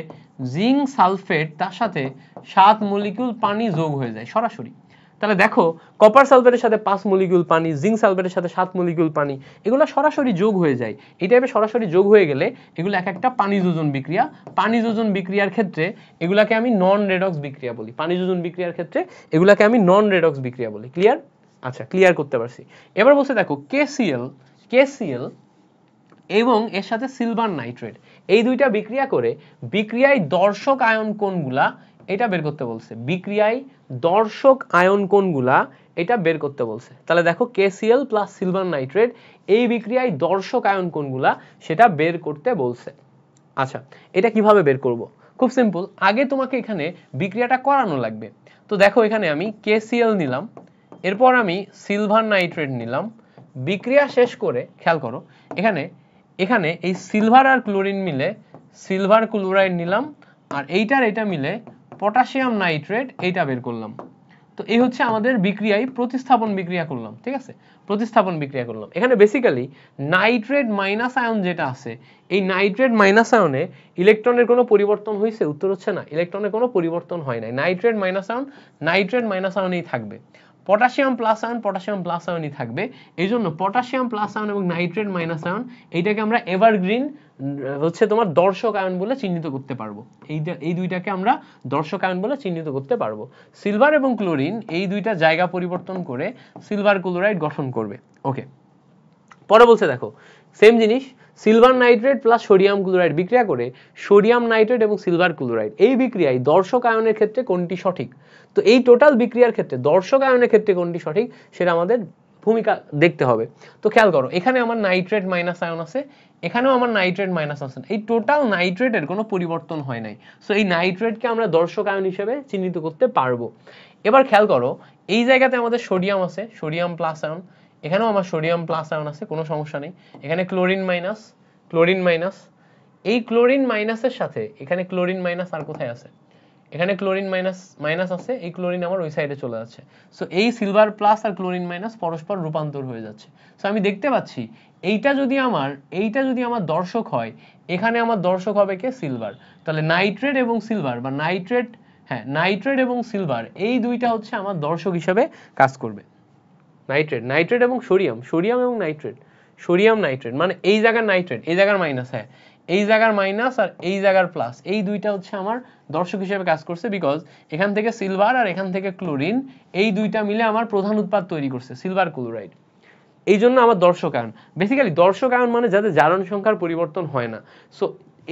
জিঙ্ক সালফেট তার সাথে 7 মলিকিউল পানি যোগ হয়ে যায় সরাসরি। তাহলে দেখো কপার সালফেটের সাথে 5 মলিকিউল পানি, জিঙ্ক সালফেটের সাথে 7 মলিকিউল পানি, এগুলো সরাসরি যোগ হয়ে যায়। এই টাইপের সরাসরি যোগ হয়ে গেলে এগুলো এক একটা পানি যোজন বিক্রিয়া। পানি যোজন বিক্রিয়ার ক্ষেত্রে এগুলাকে আমি নন রেডক্স বিক্রিয়া বলি। পানি যোজন বিক্রিয়ার ক্ষেত্রে এগুলাকে আমি নন রেডক্স বিক্রিয়া বলি। ক্লিয়ার? আচ্ছা, ক্লিয়ার করতে পারছি। এবার বলছে দেখো KCl এবং এর সাথে সিলভার নাইট্রেট, এই দুইটা বিক্রিয়া করে বিক্রিয়ায় দর্শক আয়ন কোণগুলা এটা বের করতে বলছে। বিক্রিয়ায় দর্শক আয়ন কোণগুলা এটা বের করতে বলছে। তাহলে দেখো KCl প্লাস সিলভার নাইট্রেট এই বিক্রিয়ায় দর্শক আয়ন কোণগুলা সেটা বের করতে বলছে। আচ্ছা, এটা কিভাবে বের করব? খুব সিম্পল, আগে তোমাকে এখানে বিক্রিয়াটা করানো লাগবে। তো দেখো এখানে আমি KCl নিলাম, এরপর আমি সিলভার নাইট্রেট নিলাম, বিক্রিয়া শেষ করে খেয়াল করো এখানে এখানে এই সিলভার আর ক্লোরিন মিলে সিলভার ক্লোরাইড নিলাম, আর এইটার এটা মিলে পটাশিয়াম নাইট্রেট এইটা বের করলাম। তো এই হচ্ছে আমাদের বিক্রিয়ায় প্রতিস্থাপন বিক্রিয়া করলাম, ঠিক আছে, প্রতিস্থাপন বিক্রিয়া করলাম। এখানে বেসিক্যালি নাইট্রেট মাইনাস আয়ন যেটা আছে, এই নাইট্রেট মাইনাস আয়নে ইলেকট্রনের কোনো পরিবর্তন হয়েছে? উত্তর হচ্ছে না, ইলেকট্রনের কোনো পরিবর্তন হয় নাই। নাইট্রেট মাইনাস আয়নেই থাকবে। পটাশিয়াম প্লাস আয়নই থাকবে। এই জন্য পটাশিয়াম প্লাস আয়ন এবং নাইট্রেট মাইনাস আয়ন এইটাকে আমরা এভারগ্রিন হচ্ছে তোমার দর্শক আয়ন বলে চিহ্নিত করতে পারবো। এই দুইটাকে আমরা দর্শক আয়ন বলে চিহ্নিত করতে পারবো। সিলভার এবং ক্লোরিন এই দুইটা জায়গা পরিবর্তন করে সিলভার ক্লোরাইড গঠন করবে। ওকে, পরে বলছে দেখো সেম জিনিস, silver nitrate plus sodium chloride বিক্রিয়া করে সোডিয়াম নাইট্রেট এবং সিলভার ক্লোরাইড এই বিক্রিয়ায় দর্শক আয়নের ক্ষেত্রে কোনটি সঠিক? তো এই টোটাল বিক্রিয়ার ক্ষেত্রে দর্শক আয়নের ক্ষেত্রে কোনটি সঠিক সেটা আমাদের ভূমিকা দেখতে হবে। তো খেয়াল করো এখানে আমার নাইট্রেট মাইনাস আয়ন আছে, এখানেও আমার নাইট্রেট মাইনাস আছে, এই টোটাল নাইট্রেটের কোনো পরিবর্তন হয় নাই। সো এই নাইট্রেটকে আমরা দর্শক আয়ন হিসেবে চিহ্নিত করতে পারবো। এবার খেয়াল করো এই জায়গাতে আমাদের সোডিয়াম আছে, সোডিয়াম প্লাস আয়ন, এখানেও আমার সোডিয়াম প্লাস আয়ন আছে, কোনো সমস্যা নেই। এখানে ক্লোরিন মাইনাস, এই ক্লোরিন মাইনাসের সাথে এখানে ক্লোরিন মাইনাস আর কোথায় আছে? এখানে ক্লোরিন মাইনাস আছে, এই ক্লোরিন আমার ওই সাইডে চলে যাচ্ছে। সো এই সিলভার প্লাস আর ক্লোরিন মাইনাস পরস্পর রূপান্তর হয়ে যাচ্ছে। সো আমি দেখতে পাচ্ছি এইটা যদি আমার দর্শক হয়, এখানে আমার দর্শক হবে কে? সিলভার। তাহলে নাইট্রেট এবং সিলভার বা নাইট্রেট এবং সিলভার এই দুইটা হচ্ছে আমার দর্শক হিসেবে কাজ করবে। নাইট্রেট এবং সোডিয়াম এবং নাইট্রেট মানে এই জায়গার নাইট্রেট, এই জায়গার মাইনাস, এই জায়গার মাইনাস আর এই জায়গার প্লাস, এই দুইটা হচ্ছে আমার দর্শক হিসেবে কাজ করছে। বিকজ এখান থেকে সিলভার আর এখান থেকে ক্লোরিন এই দুইটা মিলে আমার প্রধান উৎপাদ তৈরি করছে সিলভার ক্লোরাইড। এই জন্য আমার দর্শক আয়ন, বেসিক্যালি দর্শক আয়ন মানে যাদের জারণ সংখ্যার পরিবর্তন হয় না। সো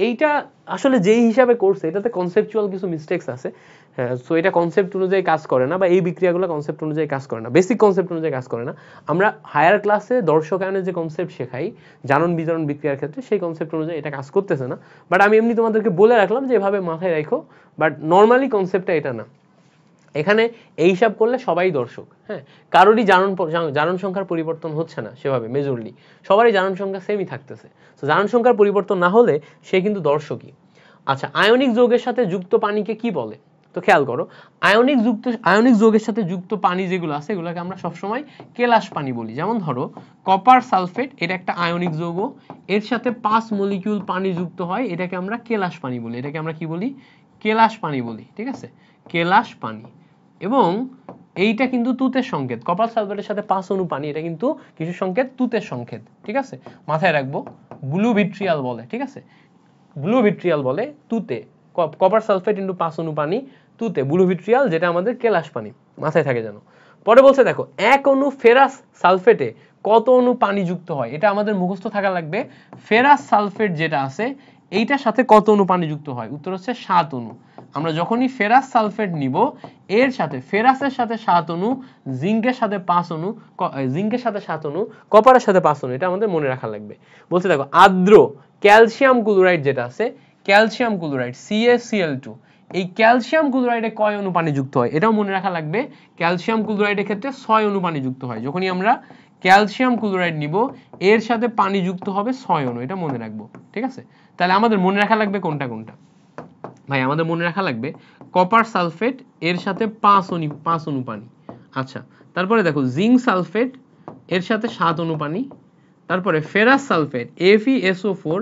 এইটা আসলে যেই হিসাবে করছে এটাতে কনসেপচুয়াল কিছু মিস্টেক্স আছে। হ্যাঁ, সো এটা কনসেপ্ট অনুযায়ী কাজ করে না, বা এই বিক্রিয়াগুলো কনসেপ্ট অনুযায়ী কাজ করে না, বেসিক কনসেপ্ট অনুযায়ী কাজ করে না। আমরা হায়ার ক্লাসে দর্শক আয়নের যে কনসেপ্ট শেখাই জারণ বিজারণ বিক্রিয়ার ক্ষেত্রে, সেই কনসেপ্ট অনুযায়ী এটা কাজ করতেছে না। বাট আমি এমনি তোমাদেরকে বলে রাখলাম যে এভাবে মাথায় রাখো, বাট নর্মালি কনসেপ্টটা এটা না। এখানে এই হিসাব করলে সবাই দর্শক, হ্যাঁ, কারোরই জারণ সংখ্যার পরিবর্তন হচ্ছে না সেভাবে মেজরলি, সবারই জারণ সংখ্যা সেমই থাকতেছে। তো জারণ সংখ্যার পরিবর্তন না হলে সে কিন্তু দর্শকই। আচ্ছা, আয়নিক যৌগের সাথে যুক্ত পানিকে কি বলে? তো খেয়াল করো আয়নিক যৌগের সাথে যুক্ত পানি যেগুলো আছে এগুলোকে আমরা সবসময় কেলাস পানি বলি। যেমন ধরো কপার সালফেট, এটা একটা আয়নিক যৌগ, এর সাথে 5 মলিকিউল পানি যুক্ত হয়, এটাকে আমরা কেলাস পানি বলি। এটাকে আমরা কি বলি? কেলাস পানি বলি, ঠিক আছে, কেলাস পানি। এবং এইটা কিন্তু তুতের সংকেত, কপার সালফেটের সাথে 5 অণু পানি, এটা কিন্তু কিছু সংকেত তুতের সংকেত, ঠিক আছে, মাথায় রাখবো। ব্লু ভিট্রিয়াল বলে, ঠিক আছে, ব্লু ভিট্রিয়াল বলে তুতে, কপার সালফেট ইনটু 5 অণু পানি তুতে, ব্লু ভিট্রিয়াল যেটা আমাদের কেলাস পানি, মাথায় থাকে যেন। পরে বলছে দেখো 1 অণু ফেরাস সালফেটে কত অণু পানি যুক্ত হয়? এটা আমাদের মুখস্থ থাকা লাগবে। ফেরাস সালফেট যেটা আছে এইটার সাথে কত অণু পানি যুক্ত হয়? উত্তর হচ্ছে 7 অণু। আমরা যখনই ফেরাস সালফেট নিব এর সাথে ফেরাসের সাথে 7 অণু, জিঙ্কের সাথে 5 অণু, জিঙ্কের সাথে 7 অণু, কপারের সাথে 5 অণু, এটা আমাদের মনে রাখা লাগবে। বলছে দেখো আর্দ্র ক্যালসিয়াম ক্লোরাইড যেটা আছে, ক্যালসিয়াম ক্লোরাইড CaCl2, এই ক্যালসিয়াম ক্লোরাইডে কয় অণু পানি যুক্ত হয়? এটাও মনে রাখা লাগবে। ক্যালসিয়াম ক্লোরাইডের ক্ষেত্রে 6 অণু পানি যুক্ত হয়। যখনই আমরা ক্যালসিয়াম ক্লোরাইড নিব এর সাথে পানি যুক্ত হবে 6 অণু, এটা মনে রাখবো, ঠিক আছে। তাহলে আমাদের মনে রাখা লাগবে কোনটা কোনটা ভাই? আমাদের মনে রাখা লাগবে কপার সালফেট এর সাথে 5 অণু পানি। আচ্ছা, তারপরে দেখো জিঙ্ক সালফেট এর সাথে 7 অণু পানি। তারপরে ফেরাস সালফেট FeSO4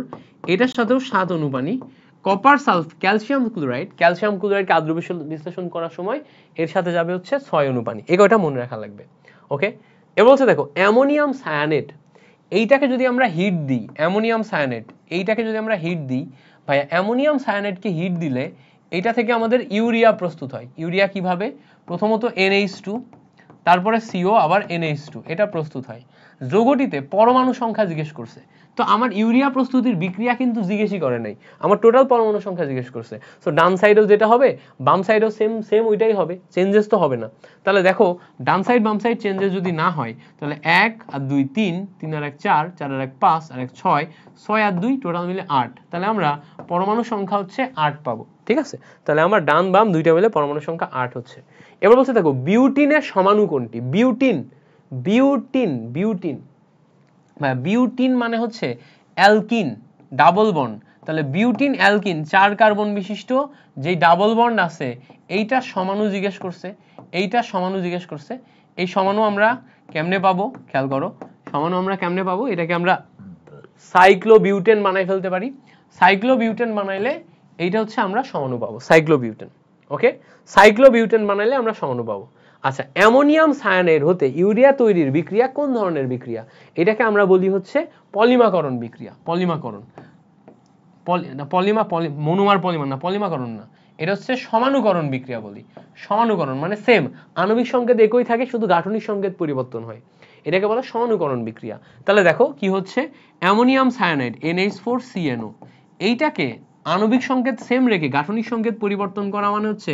এটার সাথেও 7 অণু পানি। কপার ক্যালসিয়াম ক্লোরাইডকে আদ্র বিশ্লেষণ করার সময় এর সাথে যাবে হচ্ছে 6 অণু পানি। এই কয়টা মনে রাখা লাগবে, ওকে। এবার বলছে দেখো অ্যামোনিয়াম সায়ানেট, এইটাকে যদি আমরা হিট দিই, অ্যামোনিয়াম সায়ানেট এইটাকে যদি আমরা হিট দিই ভাইয়া, অ্যামোনিয়াম সায়ানেটকে হিট দিলে এটা থেকে আমাদের ইউরিয়া প্রস্তুত হয়। ইউরিয়া কিভাবে? প্রথমত NH2, তারপরে CO আবার NH2 এটা প্রস্তুত হয়। যৌগটিতে পরমাণু সংখ্যা জিজ্ঞেস করছে, তো আমার ইউরিয়া প্রস্তুতির বিক্রিয়া কিন্তু জিজ্ঞেসই করে নাই, আমার টোটাল পরমাণু সংখ্যা জিজ্ঞেস করছে। সো ডান সাইডেও যেটা হবে বাম সাইডেও সেম ওইটাই হবে, চেঞ্জেস তো হবে না। তাহলে দেখো ডান সাইড বাম সাইড চেঞ্জেস যদি না হয় তাহলে 1 আর 2 3, 3 আর 1 4, 4 আর 1 5 আর 1 6, 6 আর 2 টোটাল মিলে 8। তাহলে আমরা পরমাণু সংখ্যা হচ্ছে 8 পাবো। ঠিক আছে, তাহলে আমার ডান বাম দুইটা মিলে পরমাণু সংখ্যা 8 হচ্ছে। এবার বলছে দেখো বিউটিনের সমাণু কোনটি? বিউটিন মানে হচ্ছে অ্যালকিন, ডাবল বন্ড। তাহলে বিউটিন অ্যালকিন 4 কার্বন বিশিষ্ট যেই ডাবল বন্ড আছে এইটা সমাণু জিজ্ঞেস করছে, এই সমাণু আমরা কেমনে পাবো? খেয়াল করো, সমাণু আমরা কেমনে পাবো? এটাকে আমরা সাইক্লোবিউটেন বানাই ফেলতে পারি। সাইক্লোবিউটেন বানাইলে এইটা হচ্ছে আমরা সমাণু পাবো, সাইক্লোবিউটেন। ওকে, সাইক্লোবিউটেন বানাইলে আমরা সমাণু পাবো। আচ্ছা, অ্যামোনিয়াম সায়ানাইড হতে ইউরিয়া তৈরির বিক্রিয়া কোন ধরনের বিক্রিয়া? এটাকে আমরা বলি হচ্ছে পলিমাকরণ বিক্রিয়া। পলিমাকরণ না, এটা হচ্ছে সমানুকরণ বিক্রিয়া বলি। সমানুকরণ মানে সেম, আণবিক সংকেত একই থাকে, শুধু গাঠনিক সংকেত পরিবর্তন হয়, এটাকে বলা সমানুকরণ বিক্রিয়া। তাহলে দেখো কি হচ্ছে, অ্যামোনিয়াম সায়ানাইড NH4CNO, এইটাকে আণবিক সংকেত সেম রেখে গাঠনিক সংকেত পরিবর্তন করা মানে হচ্ছে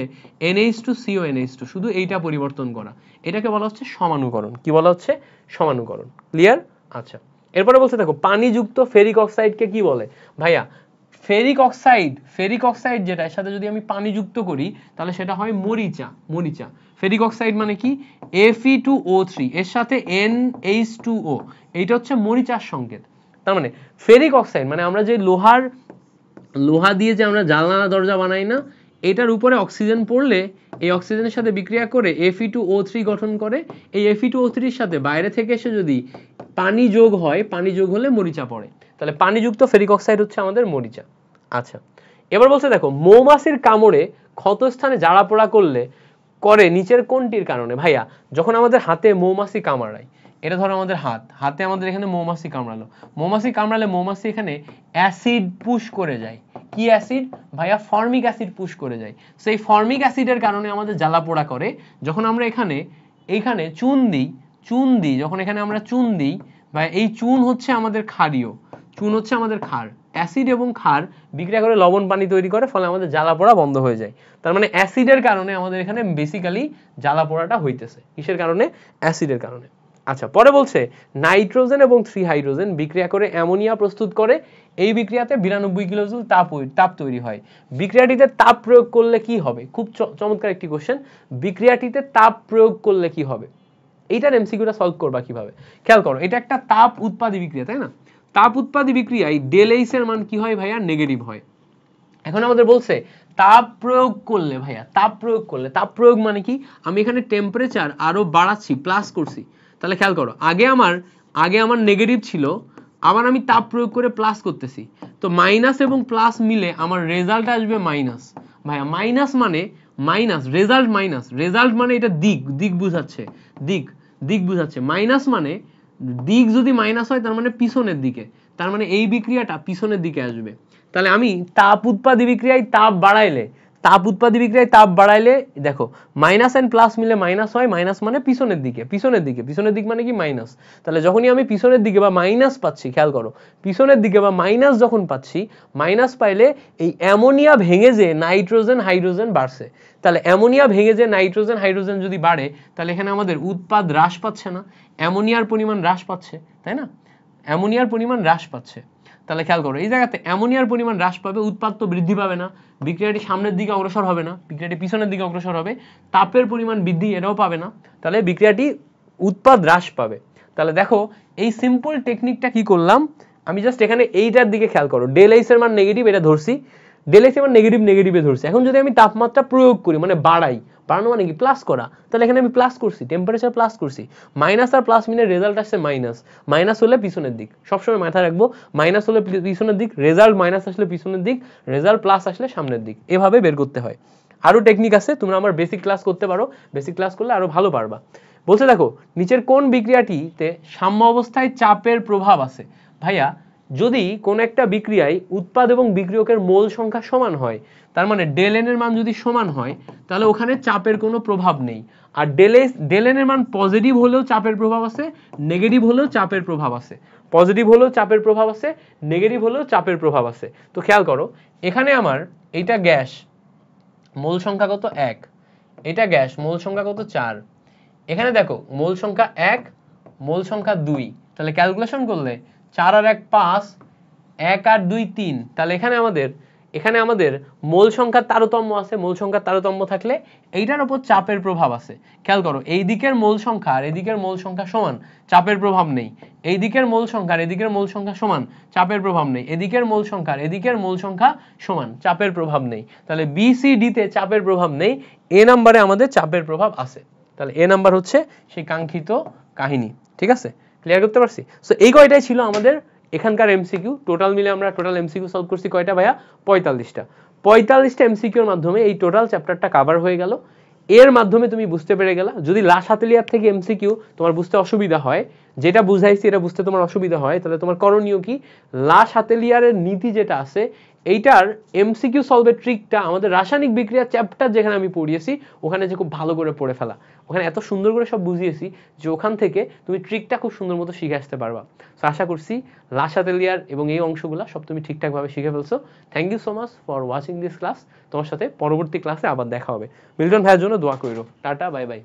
NH2CO NH2, শুধু এইটা পরিবর্তন করা, এটাকে বলা হচ্ছে সমানুকরণ। কি বলা হচ্ছে? সমানুকরণ। ক্লিয়ার? আচ্ছা, এরপরে বলছে দেখো পানিযুক্ত ফেরিক অক্সাইডকে কি বলে? ভাইয়া ফেরিক অক্সাইড যেটা, এর সাথে যদি আমি পানি যুক্ত করি তাহলে সেটা হয় মরিচা। ফেরিক অক্সাইড মানে কি? Fe2O3 এর সাথে NH2O, এইটা হচ্ছে মরিচার সংকেত। তার মানে ফেরিক অক্সাইড মানে আমরা যে লোহা দিয়ে যে আমরা জানালা দরজা বানাই না, এটার উপরে অক্সিজেন পড়লে এই অক্সিজেনের সাথে বিক্রিয়া করে Fe2O3 গঠন করে। এই Fe2O3 এর সাথে বাইরে থেকে এসে যদি পানি যোগ হয়, পানি যোগ হলে মরিচা পড়ে, তাহলে পানিযুক্ত ফেরিক অক্সাইড হচ্ছে আমাদের মরিচা। আচ্ছা, এবার বলছে দেখো মৌমাছির কামড়ে ক্ষতস্থানে জ্বালা পোড়া করে নিচের কোনটির কারণে? ভাইয়া যখন আমাদের হাতে মৌমাছি কামড়ায়, এটা ধরো আমাদের হাতে আমাদের এখানে মৌমাছি কামড়ালো, মৌমাছি এখানে অ্যাসিড পুশ করে যায়। কি অ্যাসিড? ভাইয়া ফর্মিক অ্যাসিড পুশ করে যায়। সেই ফর্মিক অ্যাসিডের কারণে আমাদের জ্বালা পোড়া করে। যখন আমরা এখানে চুন দিই, যখন এখানে আমরা চুন দিই, ভাই এই চুন হচ্ছে আমাদের ক্ষারীয়, ক্ষার। অ্যাসিড এবং ক্ষার বিক্রিয়া করে লবণ পানি তৈরি করে, ফলে আমাদের জ্বালা পোড়া বন্ধ হয়ে যায়। তার মানে অ্যাসিডের কারণে আমাদের এখানে বেসিক্যালি জ্বালা পোড়াটা হইতেছে। কিসের কারণে? অ্যাসিডের কারণে। আচ্ছা, পরে বলছে নাইট্রোজেন এবং 3 হাইড্রোজেন বিক্রিয়া করে অ্যামোনিয়া প্রস্তুত করে। এই বিক্রিয়াতে 92 কিলোজুল তাপ তৈরি হয়। বিক্রিয়াটিতে তাপ প্রয়োগ করলে কি হবে? খুব চমৎকার একটি কোশ্চেন। বিক্রিয়াটিতে তাপ প্রয়োগ করলে কি হবে? এইটার এমসিকিউটা সলভ করবা কিভাবে? খেয়াল করো, এটা একটা তাপ উৎপাদী বিক্রিয়া, তাই না? তাপ উৎপাদী বিক্রিয়ায় ΔH এর মান কি হয় ভাইয়া? নেগেটিভ হয়। এখন আমাদের বলছে তাপ প্রয়োগ করলে, ভাইয়া তাপ প্রয়োগ মানে কি? আমি এখানে টেম্পারেচার আরো বাড়াচ্ছি, প্লাস করছি। তাহলে খেয়াল করো, আগে আমার নেগেটিভ ছিল, আবার আমি তাপ প্রয়োগ করে প্লাস করতেছি, তো মাইনাস এবং প্লাস মিলে আমার রেজাল্ট আসবে মাইনাস। ভাইয়া মাইনাস মানে রেজাল্ট মানে এটা দিক বুঝাচ্ছে। মাইনাস মানে দিক যদি মাইনাস হয় তার মানে পিছনের দিকে, তার মানে এই বিক্রিয়াটা পিছনের দিকে আসবে। তাহলে আমি তাপ উৎপাদী বিক্রিয়ায় তাপ বাড়াইলে দেখো মাইনাস এন্ড প্লাস মিলে মাইনাস হয়, মাইনাস মানে পিছনের দিক মানে কি? মাইনাস। তাহলে যখনই আমি পিছনের দিকে বা মাইনাস পাচ্ছি, খেয়াল করো, পিছনের দিকে বা মাইনাস যখন পাচ্ছি, মাইনাস পাইলে এই অ্যামোনিয়া ভেঙে যে নাইট্রোজেন হাইড্রোজেন বাড়ছে। তাহলে অ্যামোনিয়া ভেঙে যে নাইট্রোজেন হাইড্রোজেন যদি বাড়ে, তাহলে এখানে আমাদের উৎপাদ হ্রাস পাচ্ছে না, অ্যামোনিয়ার পরিমাণ হ্রাস পাচ্ছে, তাই না? অ্যামোনিয়ার পরিমাণ হ্রাস পাচ্ছে। তাহলে খেয়াল করো, এই জায়গাতে অ্যামোনিয়ার পরিমাণ হ্রাস পাবে, উৎপাদ তো বৃদ্ধি পাবে না, বিক্রিয়াটি সামনের দিকে অগ্রসর হবে না, বিক্রিয়াটি পিছনের দিকে অগ্রসর হবে, তাপের পরিমাণ বৃদ্ধি এটাও পাবে না, তাহলে বিক্রিয়াটি উৎপাদ হ্রাস পাবে। তাহলে দেখো এই সিম্পল টেকনিকটা কি করলাম, আমি জাস্ট এখানে এইটার দিকে খেয়াল করো, ΔH এর মান নেগেটিভ, এটা ধরছি, ΔH এর মান নেগেটিভে ধরছি। এখন যদি আমি তাপমাত্রা প্রয়োগ করি, মানে বাড়ানো মানে কি? প্লাস করা। তাহলে এখানে আমি প্লাস করছি, টেম্পারেচার প্লাস করছি, মাইনাস আর প্লাস মিলে রেজাল্ট আসছে মাইনাস হলে পিছনের দিক। সবসময় মাথায় রাখবো, মাইনাস হলে পিছনের দিক, রেজাল্ট মাইনাস আসলে পিছনের দিক, রেজাল্ট প্লাস আসলে সামনের দিক। এভাবে বের করতে হয়। আরো টেকনিক আছে, তোমরা আমার বেসিক ক্লাস করতে পারো, বেসিক ক্লাস করলে আরো ভালো পারবা। বলছে দেখো নিচের কোন বিক্রিয়াটিতে সাম্য অবস্থায় চাপের প্রভাব আছে? ভাইয়া যদি কোন একটা বিক্রিয়ায় উৎপাদ এবং বিক্রিয়কের মোল সংখ্যা সমান হয়, তার মানে ডেল এন এর মান যদি সমান হয়, তাহলে ওখানে চাপের কোনো প্রভাব নেই। আর ডেল এন এর মান পজিটিভ হলেও চাপের প্রভাব আছে, নেগেটিভ হলেও চাপের প্রভাব আছে। পজিটিভ হলেও চাপের প্রভাব আছে, নেগেটিভ হলেও চাপের প্রভাব আছে। তো খেয়াল করো, এখানে আমার এইটা গ্যাস, মোল সংখ্যা কত 1, এটা গ্যাস, মোল সংখ্যা কত 4, এখানে দেখো মোল সংখ্যা 1, মোল সংখ্যা 2, তাহলে ক্যালকুলেশন করলে 4 আর 1 5, 1 আর 2 3, তাহলে এখানে আমাদের মোল সংখ্যার তারতম্য আছে। মোল সংখ্যার তারতম্য থাকলে এইটার উপর চাপের প্রভাব আছে। খেয়াল করো, এই দিকের মোল সংখ্যা আর এদিকের মোল সংখ্যা সমান, চাপের প্রভাব নেই। এই দিকের মোল সংখ্যা আর এদিকের মোল সংখ্যা সমান, চাপের প্রভাব নেই। এদিকের মোল সংখ্যা আর এদিকের মোল সংখ্যা সমান, চাপের প্রভাব নেই। তাহলে বি সি ডি তে চাপের প্রভাব নেই, এ নাম্বারে আমাদের চাপের প্রভাব আছে। তাহলে এ নাম্বার হচ্ছে সেই কাঙ্ক্ষিত কাহিনী। ঠিক আছে, ক্লিয়ার করতে পারছি? সো এই কয়টাই ছিল আমাদের এখানকার এমসিকিউ। টোটাল মিলে আমরা টোটাল এমসিকিউ সলভ করছি কয়টা ভাইয়া? 45টা। 45টা এমসিকিউর মাধ্যমে এই টোটাল চ্যাপ্টারটা কভার হয়ে গেল। এর মাধ্যমে তুমি বুঝতে পেরে গেলা, যদি লাশ হাতেলিয়ার থেকে এমসিকিউ তোমার বুঝতে অসুবিধা হয়, যেটা বুঝাইছি এটা বুঝতে তোমার অসুবিধা হয়, তাহলে তোমার করণীয় কি, লাশ হাতেলিয়ারের নীতি যেটা আছে এইটার এমসিকিউ সলভের ট্রিকটা আমাদের রাসায়নিক বিক্রিয়া চ্যাপ্টার যেখানে আমি পড়িয়েছি ওখানে যে খুব ভালো করে পড়ে ফেলা। ওখানে এত সুন্দর করে সব বুঝিয়েছি যে ওখান থেকে তুমি ট্রিকটা খুব সুন্দর মতো শিখে আসতে পারবা। তো আশা করছি লাশ হাতেলিয়ার এবং এই অংশগুলো সব তুমি ঠিকঠাকভাবে শিখে ফেলছো। Thank you so much for watching this class. তোমার সাথে পরবর্তী ক্লাসে আবার দেখা হবে। মিল্টন ভাইয়ের জন্য দোয়া কইরো। Tata, bye bye.